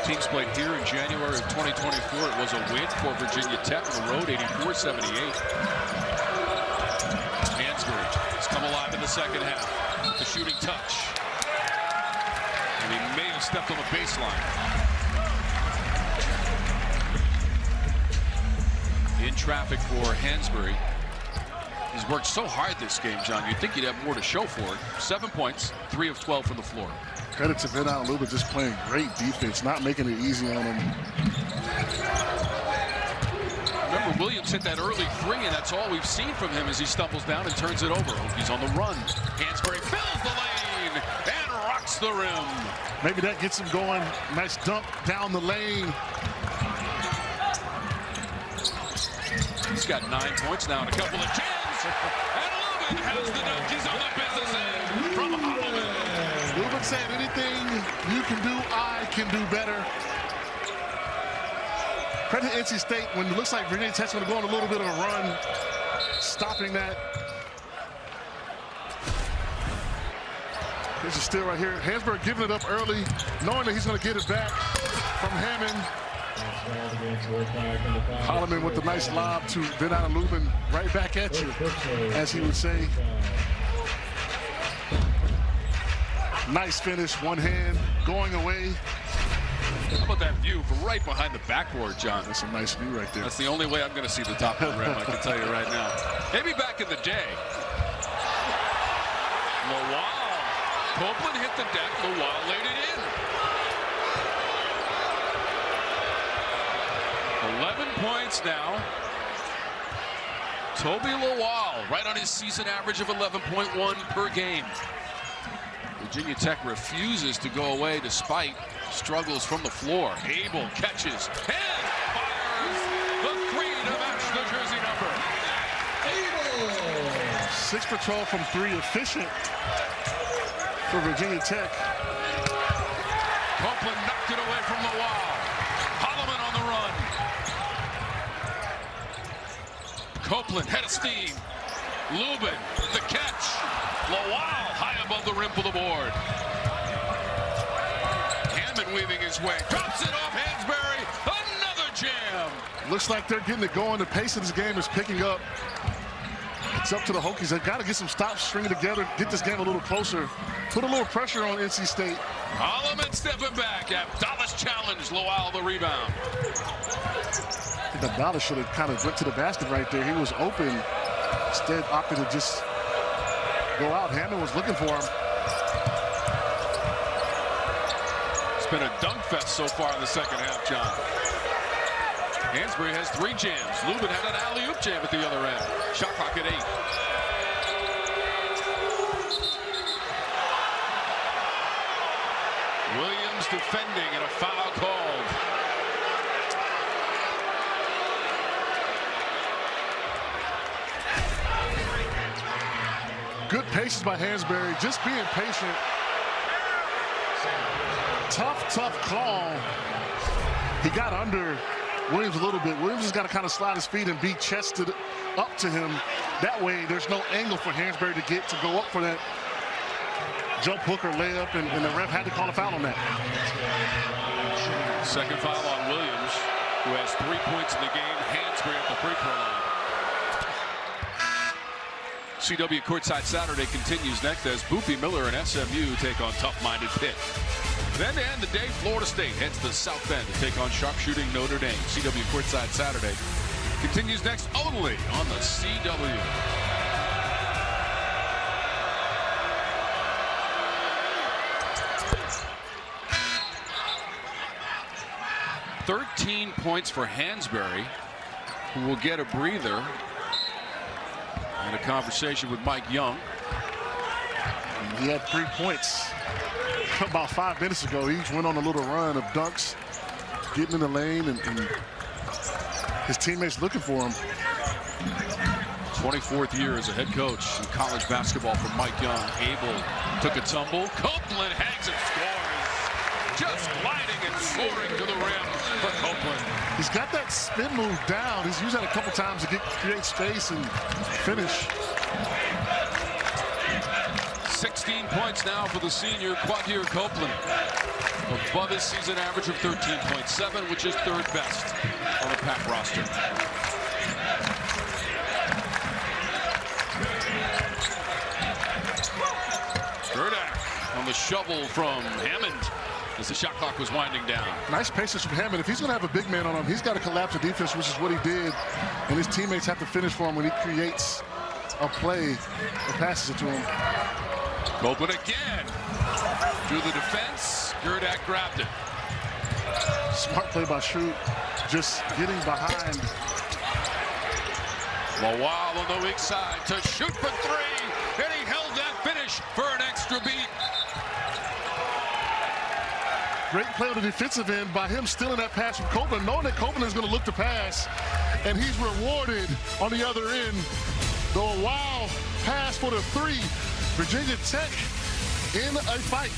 Teams played here in January of 2024. It was a win for Virginia Tech on the road, 84-78. Hansberry has come alive in the second half. The shooting touch. And he may have stepped on the baseline. In in traffic for Hansberry. He's worked so hard this game, John. You'd think he'd have more to show for it. 7 points, 3 of 12 from the floor. Credit to Vinal Luba, just playing great defense, not making it easy on him. Remember, Williams hit that early 3, and that's all we've seen from him as he stumbles down and turns it over. Hokies on the run. Hansberry fills the lane and rocks the rim. Maybe that gets him going. Nice dunk down the lane. He's got 9 points now and a couple of jams. And Lubin has the dunk. He's on the business end from Holloman. Lubin said, anything you can do, I can do better. Credit to NC State when it looks like Virginia Tech's going to go on a little bit of a run, stopping that. There's a steal right here. Hansberry giving it up early, knowing that he's going to get it back from Hammond. Holloman with the nice lob to Vinal Lubin, right back at you, as he would say. Nice finish, one hand, going away. How about that view from right behind the backboard, John? That's a nice view right there. That's the only way I'm going to see the top of the rim, I can tell you right now. Maybe back in the day. Lawal. Copeland hit the deck. Lawal laid it in. 11 points now. Toby Lawal, right on his season average of 11.1 per game. Virginia Tech refuses to go away despite struggles from the floor. Abel catches and fires the 3 to match the jersey number. Abel! 6 for 12 from 3, efficient for Virginia Tech. Copeland knocked it away from Lawal. Holloman on the run. Copeland, head of steam. Lubin, the catch. Lawal high above the rim for the board. Hammond weaving his way. Drops it off Hansberry. Another jam. Looks like they're getting it going. The pace of this game is picking up. It's up to the Hokies. They've got to get some stops stringing together, get this game a little closer, put a little pressure on NC State. Holloman stepping back. Abdallah challenged Lawal the rebound. I think Abdallah should have kind of went to the basket right there. He was open. Instead, opted to just go out. Hammond was looking for him. It's been a dunk fest so far in the second half, John. Hansberry has 3 jams. Lubin had an alley-oop jam at the other end. Shot clock at 8. Williams defending and a foul called. Good patience by Hansberry, just being patient. Tough call. He got under Williams a little bit. Williams has got to kind of slide his feet and be chested up to him. That way, there's no angle for Hansberry to get to go up for that jump hook or layup, and the ref had to call a foul on that. Second foul on Williams, who has 3 points in the game. Hansberry at the free throw line. CW Courtside Saturday continues next as Boopy Miller and SMU take on tough-minded Pitt. Then to end the day, Florida State heads to South Bend to take on sharpshooting Notre Dame. CW Courtside Saturday continues next only on the CW. "13 points for Hansberry, who will get a breather. And a conversation with Mike Young. He had 3 points about 5 minutes ago. He went on a little run of dunks, getting in the lane, and his teammates looking for him. 24th year as a head coach in college basketball for Mike Young. Abel took a tumble. Copeland hangs and scores. Just gliding and soaring to the rim for Copeland. He's got that spin move down. He's used that a couple times to create space and finish. 16 points now for the senior Quadir Copeland. Above his season average of 13.7, which is 3rd best on the Pack roster. Erdak on the shovel from Hammond. as the shot clock was winding down. Nice patience from Hammond. If he's going to have a big man on him, he's got to collapse the defense, which is what he did. And his teammates have to finish for him when he creates a play and passes it to him. Copeland again. Through the defense. Gerdak grabbed it. Smart play by Shute. Just getting behind. Lawal on the weak side to shoot for three. And he held that finish for an extra beat. Great play on the defensive end by him stealing that pass from Copeland, knowing that Copeland is going to look to pass. And he's rewarded on the other end. The wild pass for the three. Virginia Tech in a fight.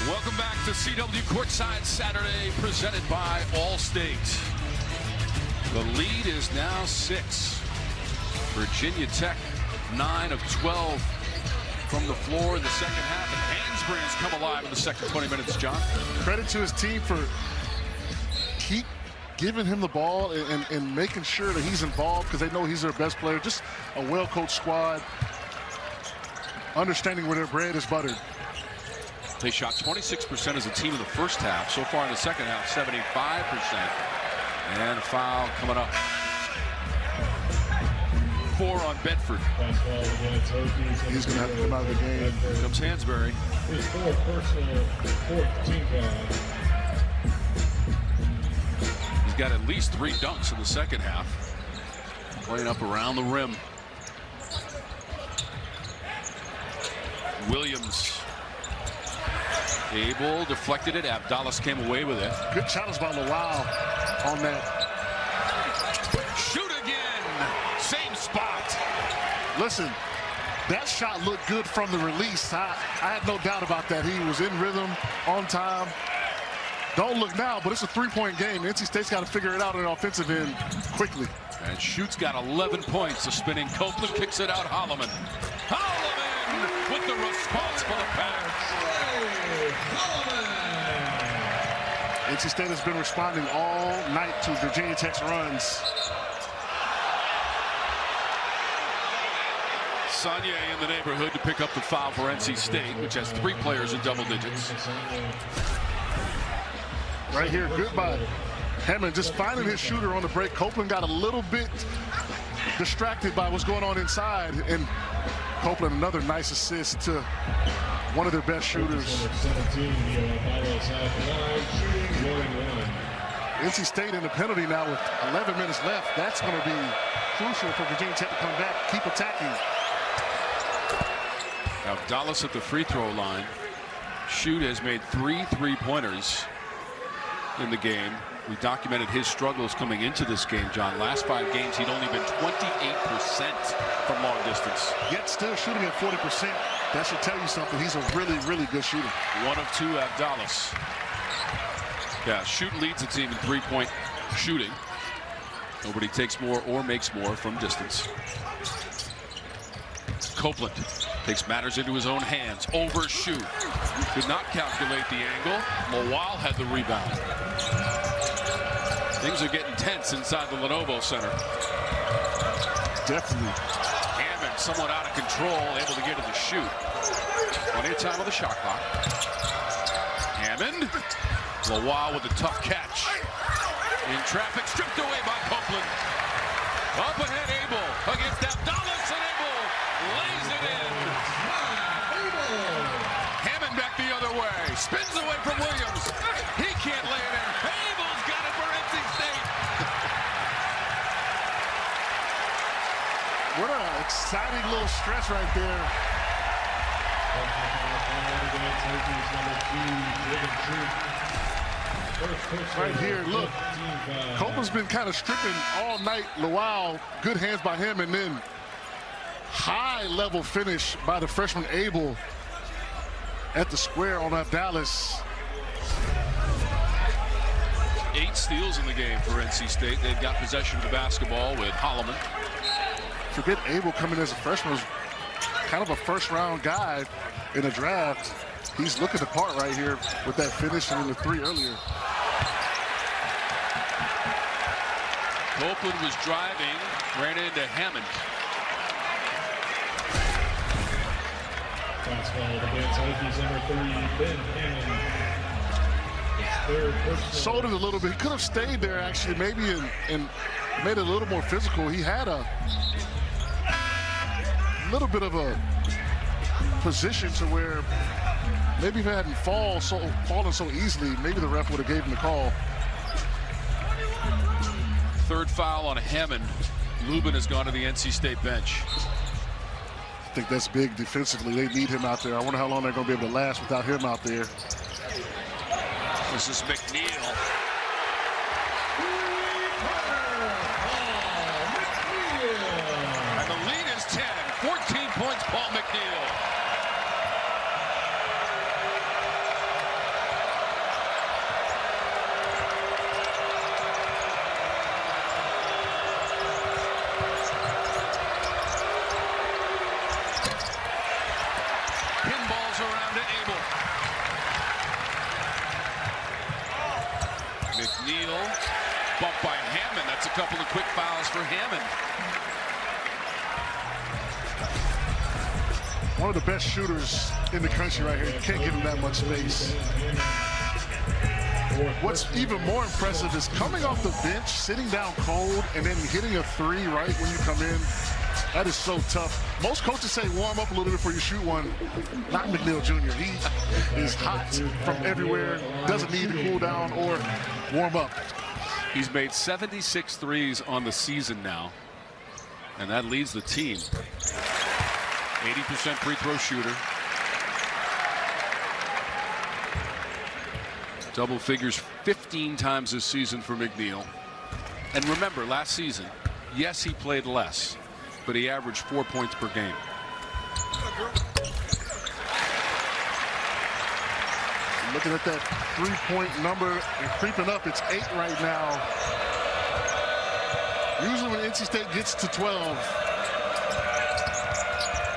Welcome back to CW Courtside Saturday, presented by Allstate. The lead is now 6. Virginia Tech 9 of 12 from the floor in the second half, and Hansberry's come alive in the second 20 minutes, John. Credit to his team for keep giving him the ball and making sure that he's involved, because they know he's their best player. Just a well-coached squad, understanding where their bread is buttered. They shot 26% as a team in the first half. So far in the second half, 75%. And a foul coming up. 4 on Bedford. He's going to have to come out of the game. Here comes Hansberry. His fourth personal, fourth team foul. He's got at least 3 dunks in the second half. Playing up around the rim. Williams. Abel deflected it. Abdallas came away with it. Good challenge by Lawal on that. Shoot again. Same spot. Listen, that shot looked good from the release. I had no doubt about that. He was in rhythm, on time. Don't look now, but it's a 3-point game. NC State's got to figure it out on the offensive end quickly. And Schute's got 11 points. The spinning Copeland kicks it out. Holloman. Holloman with the response for the Pack. NC State has been responding all night to Virginia Tech's runs. Sagne in the neighborhood to pick up the foul for NC State, which has 3 players in double digits. Right here, good by Hammond, just finding his shooter on the break. Copeland got a little bit distracted by what's going on inside, and Copeland another nice assist to one of their best shooters. NC State in the penalty now with 11 minutes left. That's going to be crucial for Virginia Tech to come back, keep attacking. Now Dallas at the free throw line. Shute has made 3 3-pointers in the game. We documented his struggles coming into this game, John. Last 5 games, he'd only been 28% from long distance. Yet still shooting at 40%. That should tell you something. He's a really, really good shooter. 1 of 2 Abdallas. Yeah, Shute leads the team in 3-point shooting. Nobody takes more or makes more from distance. Copeland takes matters into his own hands. Over Shute. Did not calculate the angle. Lawal had the rebound. Things are getting tense inside the Lenovo Center. Definitely. Hammond somewhat out of control, able to get to the Shute. Plenty of time on the shot clock. Hammond. Lawal with a tough catch. In traffic, stripped away by Copeland. Up ahead, Abel against Abdallas, and Abel lays it in. Hammond back the other way. Spins away from Williams. He can't lay it in. Abel's got it for NC State. What an exciting little stretch right there. Right here, look. Copeland's been kind of stripping all night. Lawal, good hands by him, and then high-level finish by the freshman Abel at the square on Abdallas. 8 steals in the game for NC State. They've got possession of the basketball with Holloman. Forget Abel coming as a freshman, was kind of a first-round guy in the draft. He's looking the part right here with that finish and the 3 earlier. Copeland was driving, ran into Hammond. Shots called against Hokies number 3, Ben Hammond. His third personal. Sold it a little bit. He could have stayed there, actually, maybe, and made it a little more physical. He had a little bit of a position to where maybe if he hadn't fallen so easily, maybe the ref would have gave him the call. Third foul on Hammond. Lubin has gone to the NC State bench. I think that's big defensively. They need him out there. I wonder how long they're going to be able to last without him out there. This is McNeil. And the lead is 10. 14 points, Paul McNeil. Pinballs around to Abel. McNeil, bumped by Hammond. That's a couple of quick fouls for Hammond. One of the best shooters in the country right here. You can't give him that much space. What's even more impressive is coming off the bench, sitting down cold, and then hitting a three right when you come in. That is so tough. Most coaches say warm up a little bit before you shoot one. Not McNeil Jr. He is hot from everywhere, doesn't need to cool down or warm up. He's made 76 threes on the season now, and that leads the team. 80% free throw shooter. Double figures 15 times this season for McNeil. And remember, last season, yes, he played less, but he averaged 4 points per game. Looking at that three-point number and creeping up, it's 8 right now. Usually when NC State gets to 12,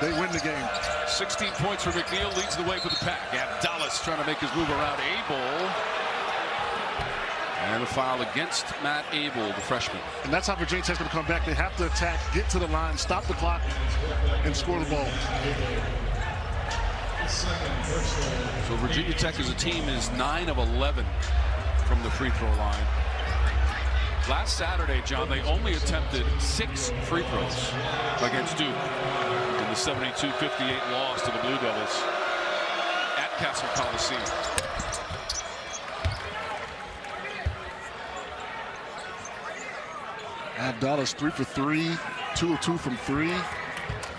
they win the game. 16 points for McNeil, leads the way for the pack. Abdallas trying to make his move around Abel. And a foul against Matt Abel, the freshman. And that's how Virginia Tech's going to come back. They have to attack, get to the line, stop the clock, and score the ball. So Virginia Tech as a team is 9 of 11 from the free throw line. Last Saturday, John, they only attempted 6 free throws against Duke in the 72-58 loss to the Blue Devils at Castle Coliseum. Abdallas 3 for 3, 2 of 2 from 3,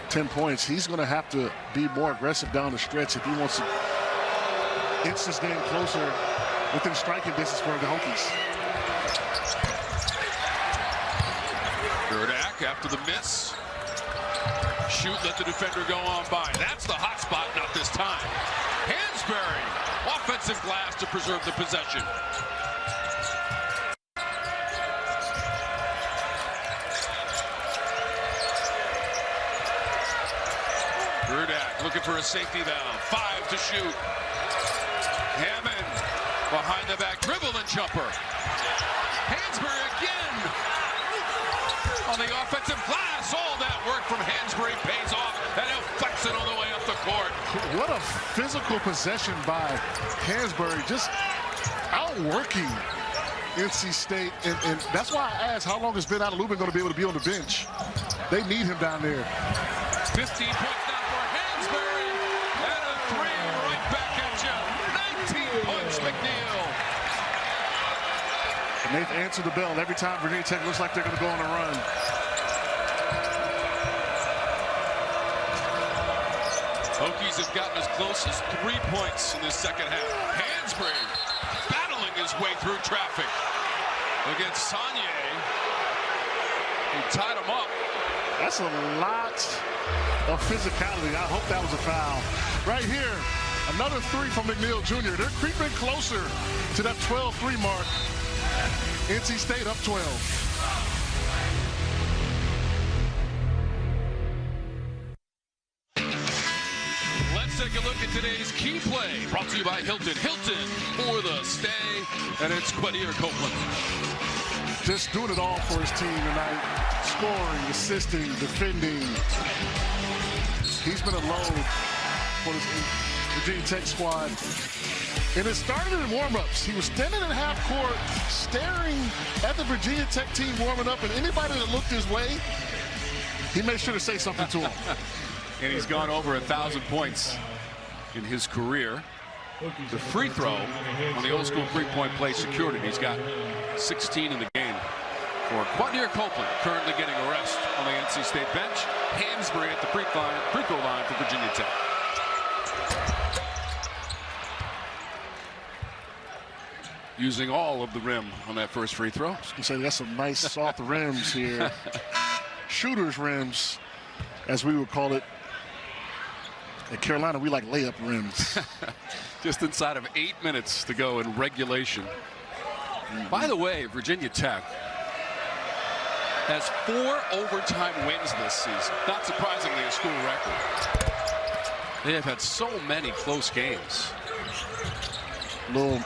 10 points. He's going to have to be more aggressive down the stretch if he wants to inch this game closer within striking distance for the Hokies. Gerdak after the miss. Shoot, let the defender go on by. That's the hot spot, not this time. Hansberry, offensive glass to preserve the possession. Gerdak looking for a safety valve. 5 to shoot. Hammond behind the back dribble and jumper. Hansberry again on the offensive glass. All that work from Hansberry pays off, and he'll flex it on the way up the court. What a physical possession by Hansberry, just outworking NC State. And that's why I asked how long has Ben Lubin going to be able to be on the bench. They need him down there. 15 points now for Hansberry, and a 3 right back at you. 19 points, McNeil. And they've answered the bell every time Virginia Tech looks like they're going to go on a run. Hokies have gotten as close as 3 points in this second half. Hansberry battling his way through traffic against Saunier, who tied him up. That's a lot of physicality. I hope that was a foul. Right here, another 3 from McNeil Jr. They're creeping closer to that 12-3 mark. NC State up 12. Let's take a look at today's key play. Brought to you by Hilton. Hilton for the stay. And it's Quadir Copeland. Just doing it all for his team tonight. Scoring, assisting, defending. He's been a load for this Virginia Tech squad. And it started in warm-ups. He was standing in half court, staring at the Virginia Tech team warming up, and anybody that looked his way, he made sure to say something to him. And he's gone over 1,000 points in his career. The free throw on the old school three-point play secured it. He's got 16 in the game for Quadnir Copeland, currently getting a rest on the NC State bench. Hansberry at the free throw line for Virginia Tech. Using all of the rim on that first free throw. You say that's some nice soft rims here. Shooter's rims, as we would call it. At Carolina, we like layup rims. Just inside of 8 minutes to go in regulation. By the way, Virginia Tech has 4 overtime wins this season. Not surprisingly, a school record. They have had so many close games. Little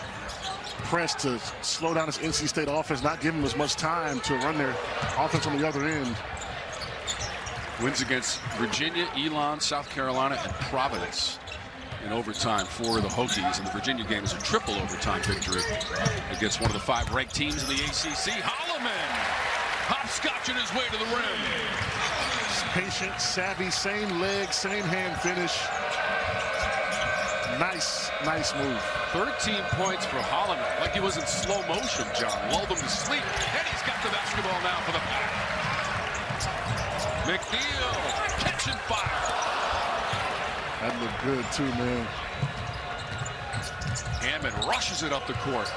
press to slow down this NC State offense, not give them as much time to run their offense on the other end. Wins against Virginia, Elon, South Carolina, and Providence in overtime for the Hokies. And the Virginia game is a triple overtime victory against one of the 5 ranked teams in the ACC. Holloman hopscotching his way to the rim. Patient, savvy, same leg, same hand finish. Nice move. 13 points for Holloman, like he was in slow motion, John. Lulled him to sleep, and he's got the basketball now for the Pack. McNeil catching fire. That looked good too, man. Hammond rushes it up the court.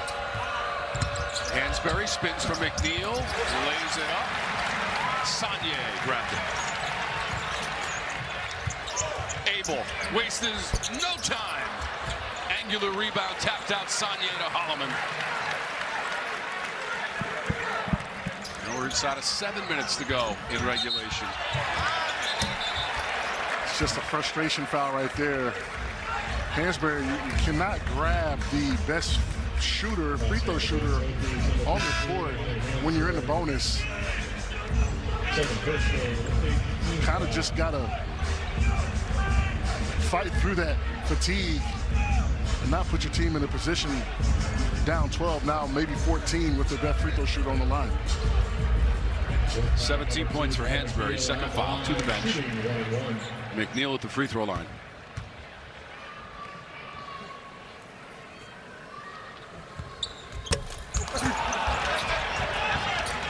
Hansberry spins for McNeil, lays it up. Saunier grabbed it. Abel wastes no time. Angular rebound tapped out Saunier to Holloman. And we're inside of 7 minutes to go in regulation. It's just a frustration foul right there. Hansberry, you cannot grab the best shooter, free throw shooter on the court when you're in the bonus. You kind of just got to fight through that fatigue and not put your team in a position down 12, now maybe 14 with their best free throw shooter on the line. 17 points for Hansberry, second foul to the bench. McNeil at the free throw line.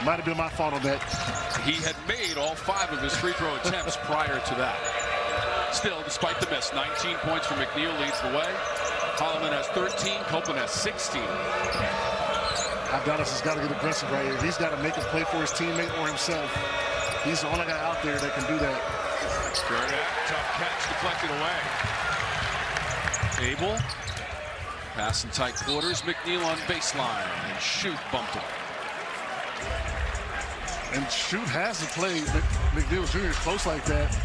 Might have been my fault on that. He had made all 5 of his free throw attempts prior to that. Still, despite the miss, 19 points for McNeil leads the way. Holloman has 13, Copeland has 16. Dallas has got to get aggressive right here. He's got to make a play for his teammate or himself. He's the only guy out there that can do that. Tough catch deflected away. Abel, pass in tight quarters. McNeil on baseline, and Shoot bumped him. And Shoot has to play McNeil Jr. close like that,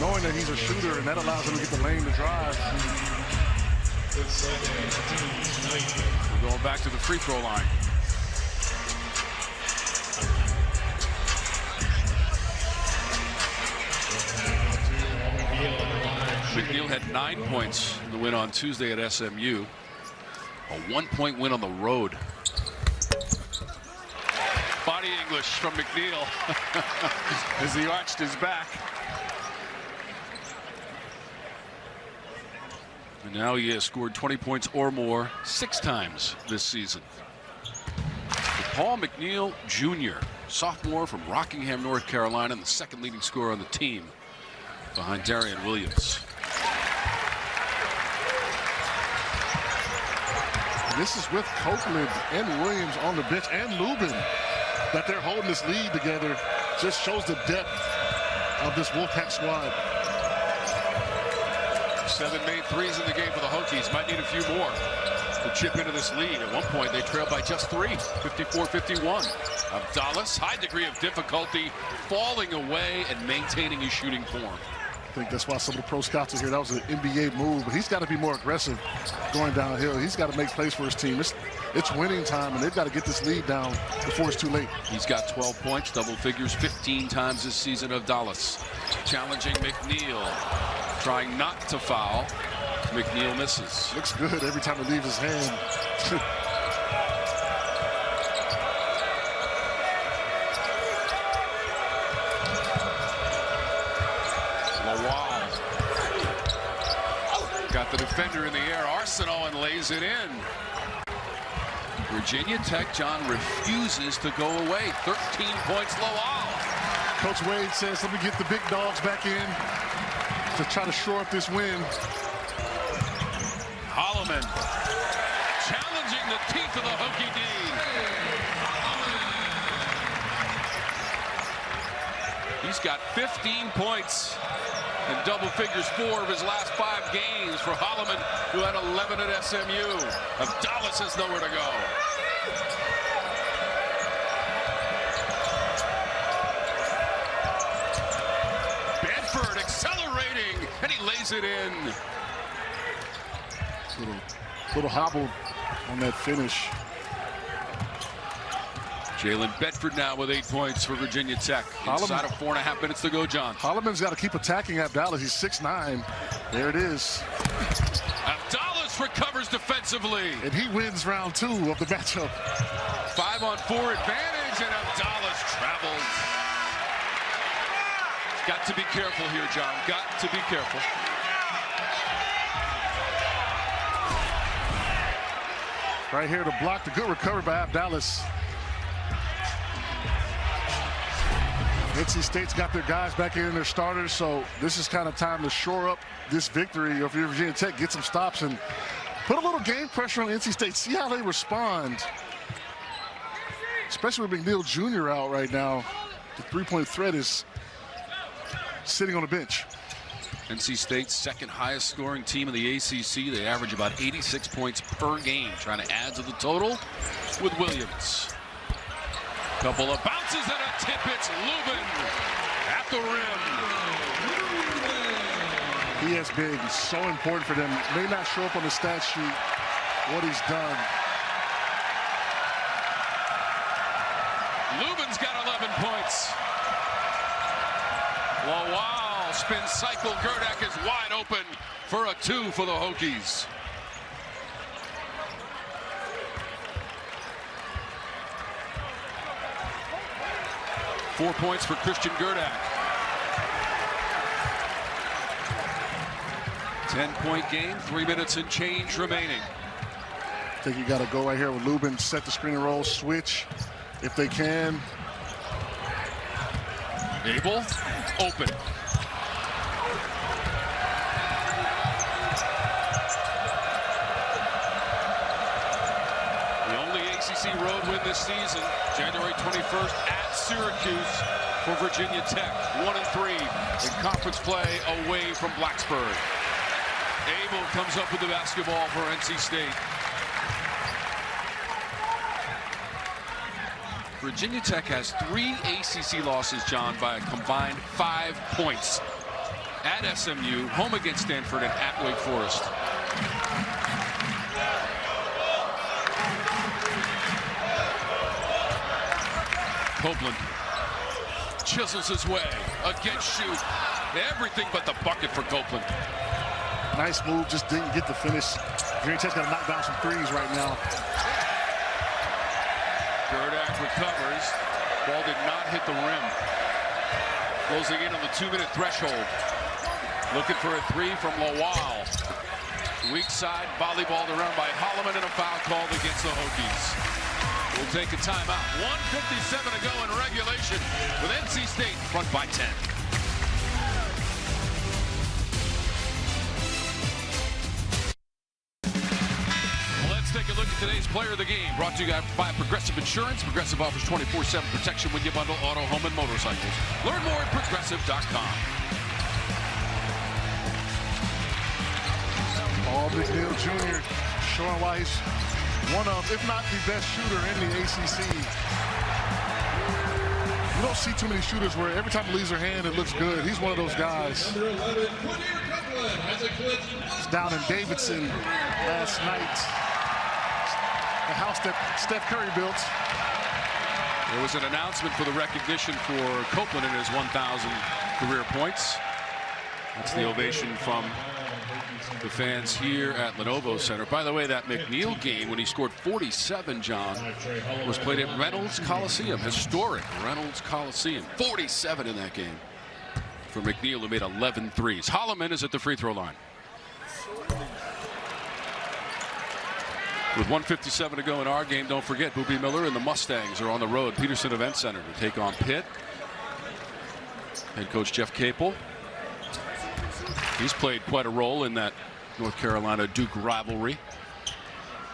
knowing that he's a shooter, and that allows him to get the lane to drive. We're going back to the free throw line. McNeil had 9 points in the win on Tuesday at SMU. A 1-point win on the road. Body English from McNeil as he arched his back. And now he has scored 20 points or more 6 times this season. Paul McNeil Jr., sophomore from Rockingham, North Carolina, and the second leading scorer on the team behind Darian Williams. This is with Copeland and Williams on the bench and Lubin, that they're holding this lead together. Just shows the depth of this Wolfpack squad. 7 made threes in the game for the Hokies. Might need a few more to chip into this lead. At one point, they trailed by just 3, 54-51. Abdallas, high degree of difficulty, falling away and maintaining his shooting form. I think that's why some of the pro scouts are here. That was an NBA move, but he's got to be more aggressive going downhill. He's got to make plays for his team. It's winning time, and they've got to get this lead down before it's too late. He's got 12 points, double figures, 15 times this season of Dallas. Challenging McNeil, trying not to foul. McNeil misses. Looks good every time it leaves his hand. Got the defender in the air, Arsenal, and lays it in. Virginia Tech, John, refuses to go away. 13 points, Lowell. Coach Wade says, let me get the big dogs back in to try to shore up this win. Holloman challenging the teeth of the Hokie D. He's got 15 points in double figures, 4 of his last 5 games for Holloman, who had 11 at SMU. Abdallas has nowhere to go. Bedford accelerating, and he lays it in. Little hobble on that finish. Jalen Bedford now with 8 points for Virginia Tech. Inside of 4.5 minutes to go, John. Holloman's got to keep attacking Abdallas. He's 6'9". There it is. Abdallas recovers defensively. And he wins round 2 of the matchup. 5-on-4 advantage, and Abdallas travels. Got to be careful here, John. Got to be careful. Right here to block the good recovery by Abdallas. NC State's got their guys back in their starters, so this is kind of time to shore up this victory. If you're Virginia Tech, get some stops and put a little game pressure on NC State. See how they respond, especially with McNeil Jr. out right now. The three-point threat is sitting on the bench. NC State's second highest scoring team in the ACC. They average about 86 points per game, trying to add to the total with Williams. Couple of bounces and a tip. It's Lubin at the rim. He has been so important for them. May not show up on the stat sheet what he's done. Lubin's got 11 points. Wow, spin cycle. Gerdak is wide open for a 2 for the Hokies. Four points for Christian Gerdak. 10-point game, 3 minutes and change remaining. I think you got to go right here with Lubin, set the screen and roll, switch if they can. Abel, open. The only ACC road win this season, January 21st at Syracuse for Virginia Tech. 1-3 in conference play away from Blacksburg. Abel comes up with the basketball for NC State. Virginia Tech has 3 ACC losses, John, by a combined 5 points. At SMU, home against Stanford, and at Wake Forest. Copeland chisels his way against shoot. Everything but the bucket for Copeland. Nice move, just didn't get the finish. Virginia Tech's got to knock down some threes right now. Gerdak recovers. Ball did not hit the rim. Closing in on the 2-minute threshold. Looking for a 3 from Lowell. Weak side, volleyballed around by Holloman, and a foul called against the Hokies. We'll take a timeout. 1:57 to go in regulation with NC State front by 10. Let's take a look at today's player of the game. Brought to you by Progressive Insurance. Progressive offers 24/7 protection when you bundle auto, home, and motorcycles. Learn more at progressive.com. Paul McNeil Jr. showing why he's one of, if not the best shooter in the ACC. You don't see too many shooters where every time he leaves their hand, it looks good. He's one of those guys. It's down in Davidson last night. The house that Steph Curry built. There was an announcement for the recognition for Copeland in his 1,000 career points. That's the ovation from the fans here at Lenovo Center. By the way, that McNeil game when he scored 47, John, was played at Reynolds Coliseum, historic Reynolds Coliseum. 47 in that game for McNeil, who made 11 threes. Holloman is at the free throw line. With 1:57 to go in our game, don't forget, Boobie Miller and the Mustangs are on the road, Peterson Event Center, to take on Pitt. Head coach Jeff Capel. He's played quite a role in that North Carolina-Duke rivalry.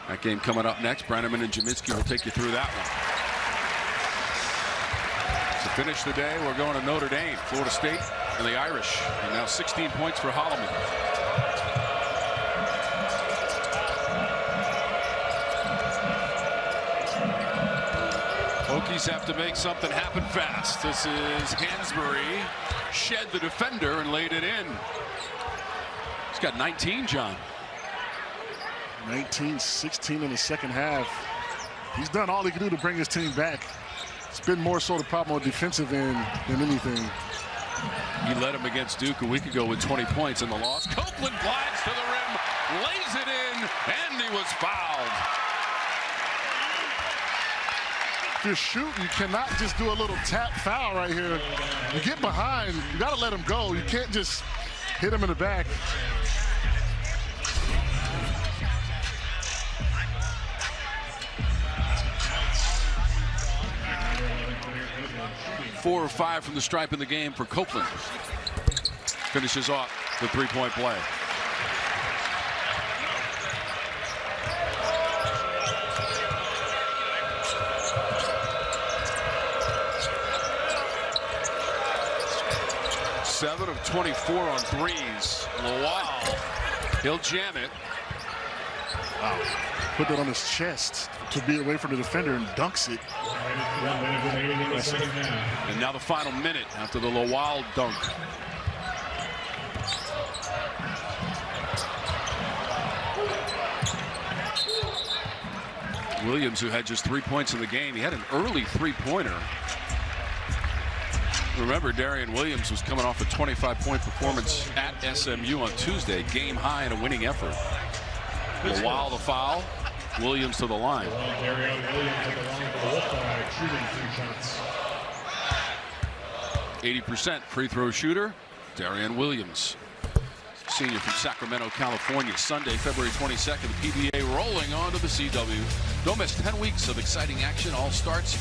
That game coming up next. Brannaman and Jaminski will take you through that one. To finish the day, we're going to Notre Dame, Florida State, and the Irish. And now 16 points for Holloman. Hokies have to make something happen fast. This is Hansberry. Shed the defender and laid it in. He's got 19, John. 19, 16 in the second half. He's done all he can do to bring his team back. It's been more so the problem with defensive end than anything. He led him against Duke a week ago with 20 points in the loss. Copeland glides to the rim, lays it in, and he was fouled. If you're shooting, you cannot just do a little tap foul right here. You get behind, you got to let him go. You can't just hit him in the back. Four or five from the stripe in the game for Copeland. Finishes off the three-point play. Seven of 24 on threes. Wow. He'll jam it. Wow. Put that on his chest to be away from the defender and dunks it. And now the final minute after the Lowell dunk. Williams, who had just 3 points in the game, he had an early three-pointer. Remember, Darian Williams was coming off a 25-point performance at SMU on Tuesday, game high in a winning effort. Lowell the foul, Williams to the line. Darian Williams at the line for the Wolfpack, shooting 2 shots. 80% free throw shooter, Darian Williams. Senior from Sacramento, California. Sunday, February 22nd, the PBA rolling on to the CW. Don't miss 10 weeks of exciting action. All starts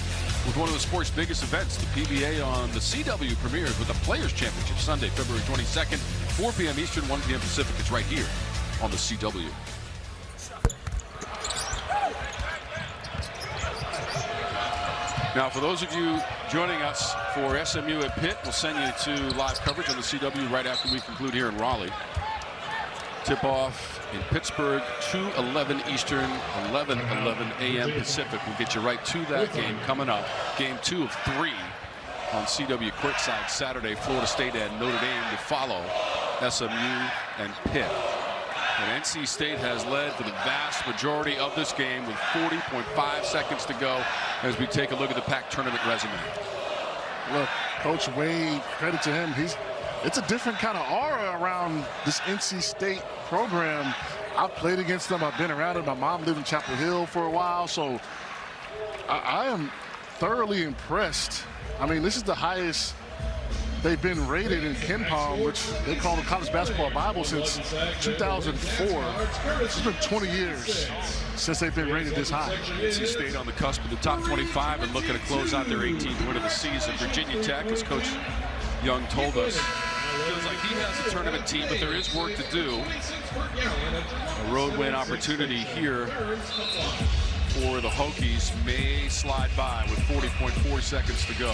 with one of the sport's biggest events. The PBA on the CW premieres with the Players Championship Sunday, February 22nd, 4 p.m. Eastern, 1 p.m. Pacific. It's right here on the CW. Now, for those of you joining us for SMU at Pitt, we'll send you to live coverage on the CW right after we conclude here in Raleigh. Tip-off in Pittsburgh, 2:11 Eastern, 11:11 a.m. Pacific. We'll get you right to that game coming up. Game 2 of 3 on CW courtside Saturday. Florida State and Notre Dame to follow SMU and Pitt. And NC State has led for the vast majority of this game with 40.5 seconds to go as we take a look at the Pac tournament resume. Look, Coach Wade, credit to him. It's a different kind of aura around this NC State program. I've played against them. I've been around it. My mom lived in Chapel Hill for a while, so I am thoroughly impressed. I mean, this is the highest they've been rated in KenPom, which they call the College Basketball Bible, since 2004. It's been 20 years since they've been rated this high. NC State on the cusp of the top 25 and looking to close out their 18th win of the season. Virginia Tech, as Coach Young told us, feels like he has a tournament team, but there is work to do. A road win opportunity here for the Hokies may slide by with 40.4 seconds to go.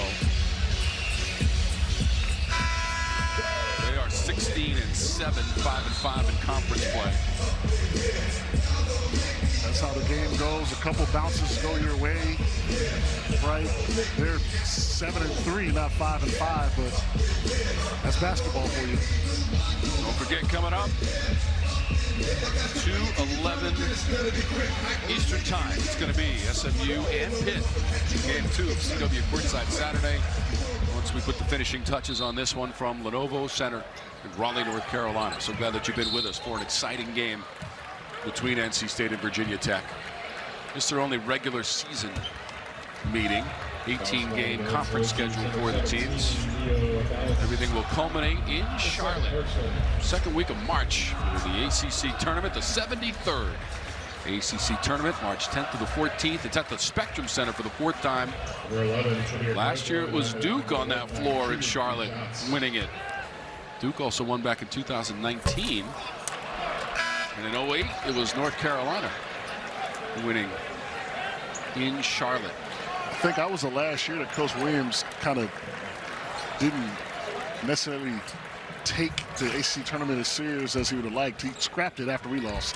They are 16-7, 5-5 in conference play. That's how the game goes. A couple bounces go your way, right? They're 7-3, not 5-5, but that's basketball for you. Don't forget, coming up, 2:11 Eastern time. It's going to be SMU and Pitt. Game 2 of CW courtside Saturday. once we put the finishing touches on this one from Lenovo Center in Raleigh, North Carolina. So glad that you've been with us for an exciting game between NC State and Virginia Tech. This is their only regular season meeting. 18-game conference schedule for the teams. Everything will culminate in Charlotte. Second week of March for the ACC tournament, the 73rd ACC tournament, March 10th to the 14th. It's at the Spectrum Center for the 4th time. Last year it was Duke on that floor in Charlotte winning it. Duke also won back in 2019. And in 08 it was North Carolina winning in Charlotte. I think I was the last year that Coach Williams kind of didn't necessarily take the ACC tournament as serious as he would have liked. He scrapped it after we lost.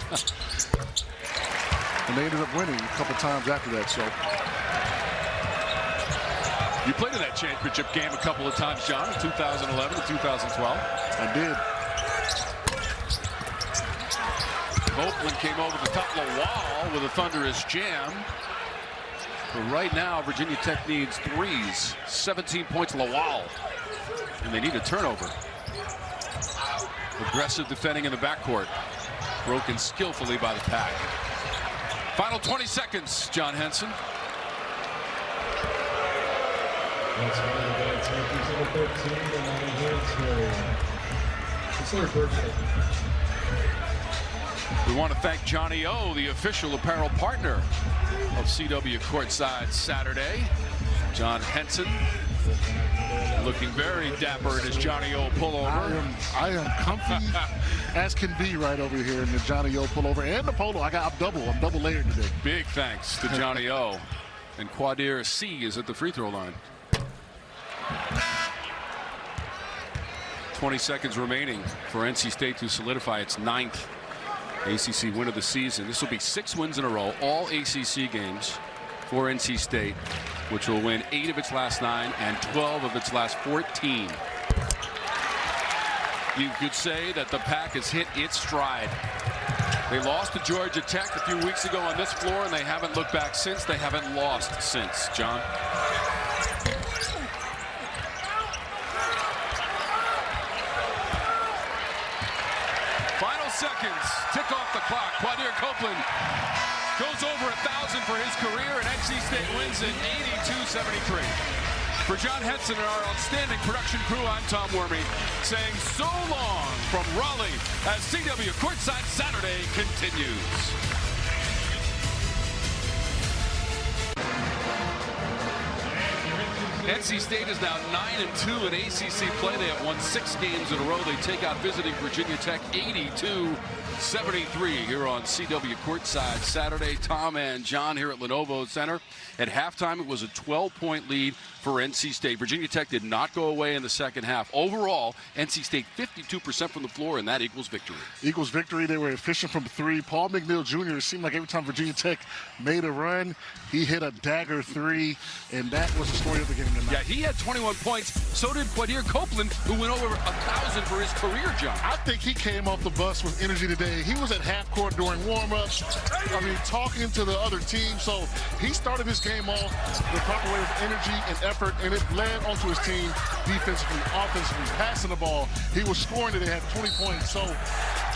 And they ended up winning a couple times after that. So you played in that championship game a couple of times, John, in 2011 and 2012. I did. Copeland came over the top of the wall with a thunderous jam. But right now, Virginia Tech needs threes. 17 points, Lawal. And they need a turnover. Aggressive defending in the backcourt. Broken skillfully by the Pack. Final 20 seconds, John Henson. That's one of the bad Hokies number 13, and on the hands it's their birthday. We want to thank Johnny O, the official apparel partner of CW Courtside Saturday. John Henson looking very dapper in his Johnny O pullover. I am comfy as can be right over here in the Johnny O pullover and the polo. I'm double layered today. Big thanks to Johnny O. And Quadir C is at the free throw line. 20 seconds remaining for NC State to solidify its 9th ACC win of the season. This will be 6 wins in a row, all ACC games for NC State, which will win 8 of its last 9 and 12 of its last 14. You could say that the Pack has hit its stride. They lost to Georgia Tech a few weeks ago on this floor, and they haven't looked back since. They haven't lost since, John. Final seconds, tick off the clock. Quadir Copeland goes over 1,000 for his career, and NC State wins it 82-73. For John Henson and our outstanding production crew, I'm Tom Wormy, saying so long from Raleigh as CW Courtside Saturday continues. NC State is now 9-2 in ACC play. They have won 6 games in a row. They take out visiting Virginia Tech 82-73 here on CW Courtside Saturday. Tom and John here at Lenovo Center. At halftime, it was a 12-point lead for NC State. Virginia Tech did not go away in the second half. Overall, NC State 52% from the floor, and that equals victory. Equals victory. They were efficient from 3. Paul McNeil Jr. It seemed like every time Virginia Tech made a run, he hit a dagger 3, and that was the story of the game tonight. Yeah, he had 21 points. So did Quadir Copeland, who went over 1,000 for his career, John. I think he came off the bus with energy today. He was at half court during warm-ups. I mean, talking to the other team. So he started his game off the proper way with energy and effort, and it led onto his team defensively, offensively, passing the ball. He was scoring today, had 20 points. So,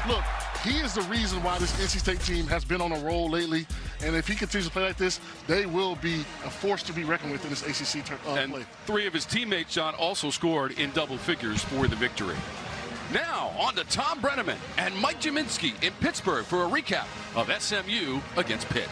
look, he is the reason why this NC State team has been on a roll lately. And if he continues to play like this, they will be a force to be reckoned with in this ACC and play. 3 of his teammates, John, also scored in double figures for the victory. Now, on to Tom Brenneman and Mike Jaminski in Pittsburgh for a recap of SMU against Pitt.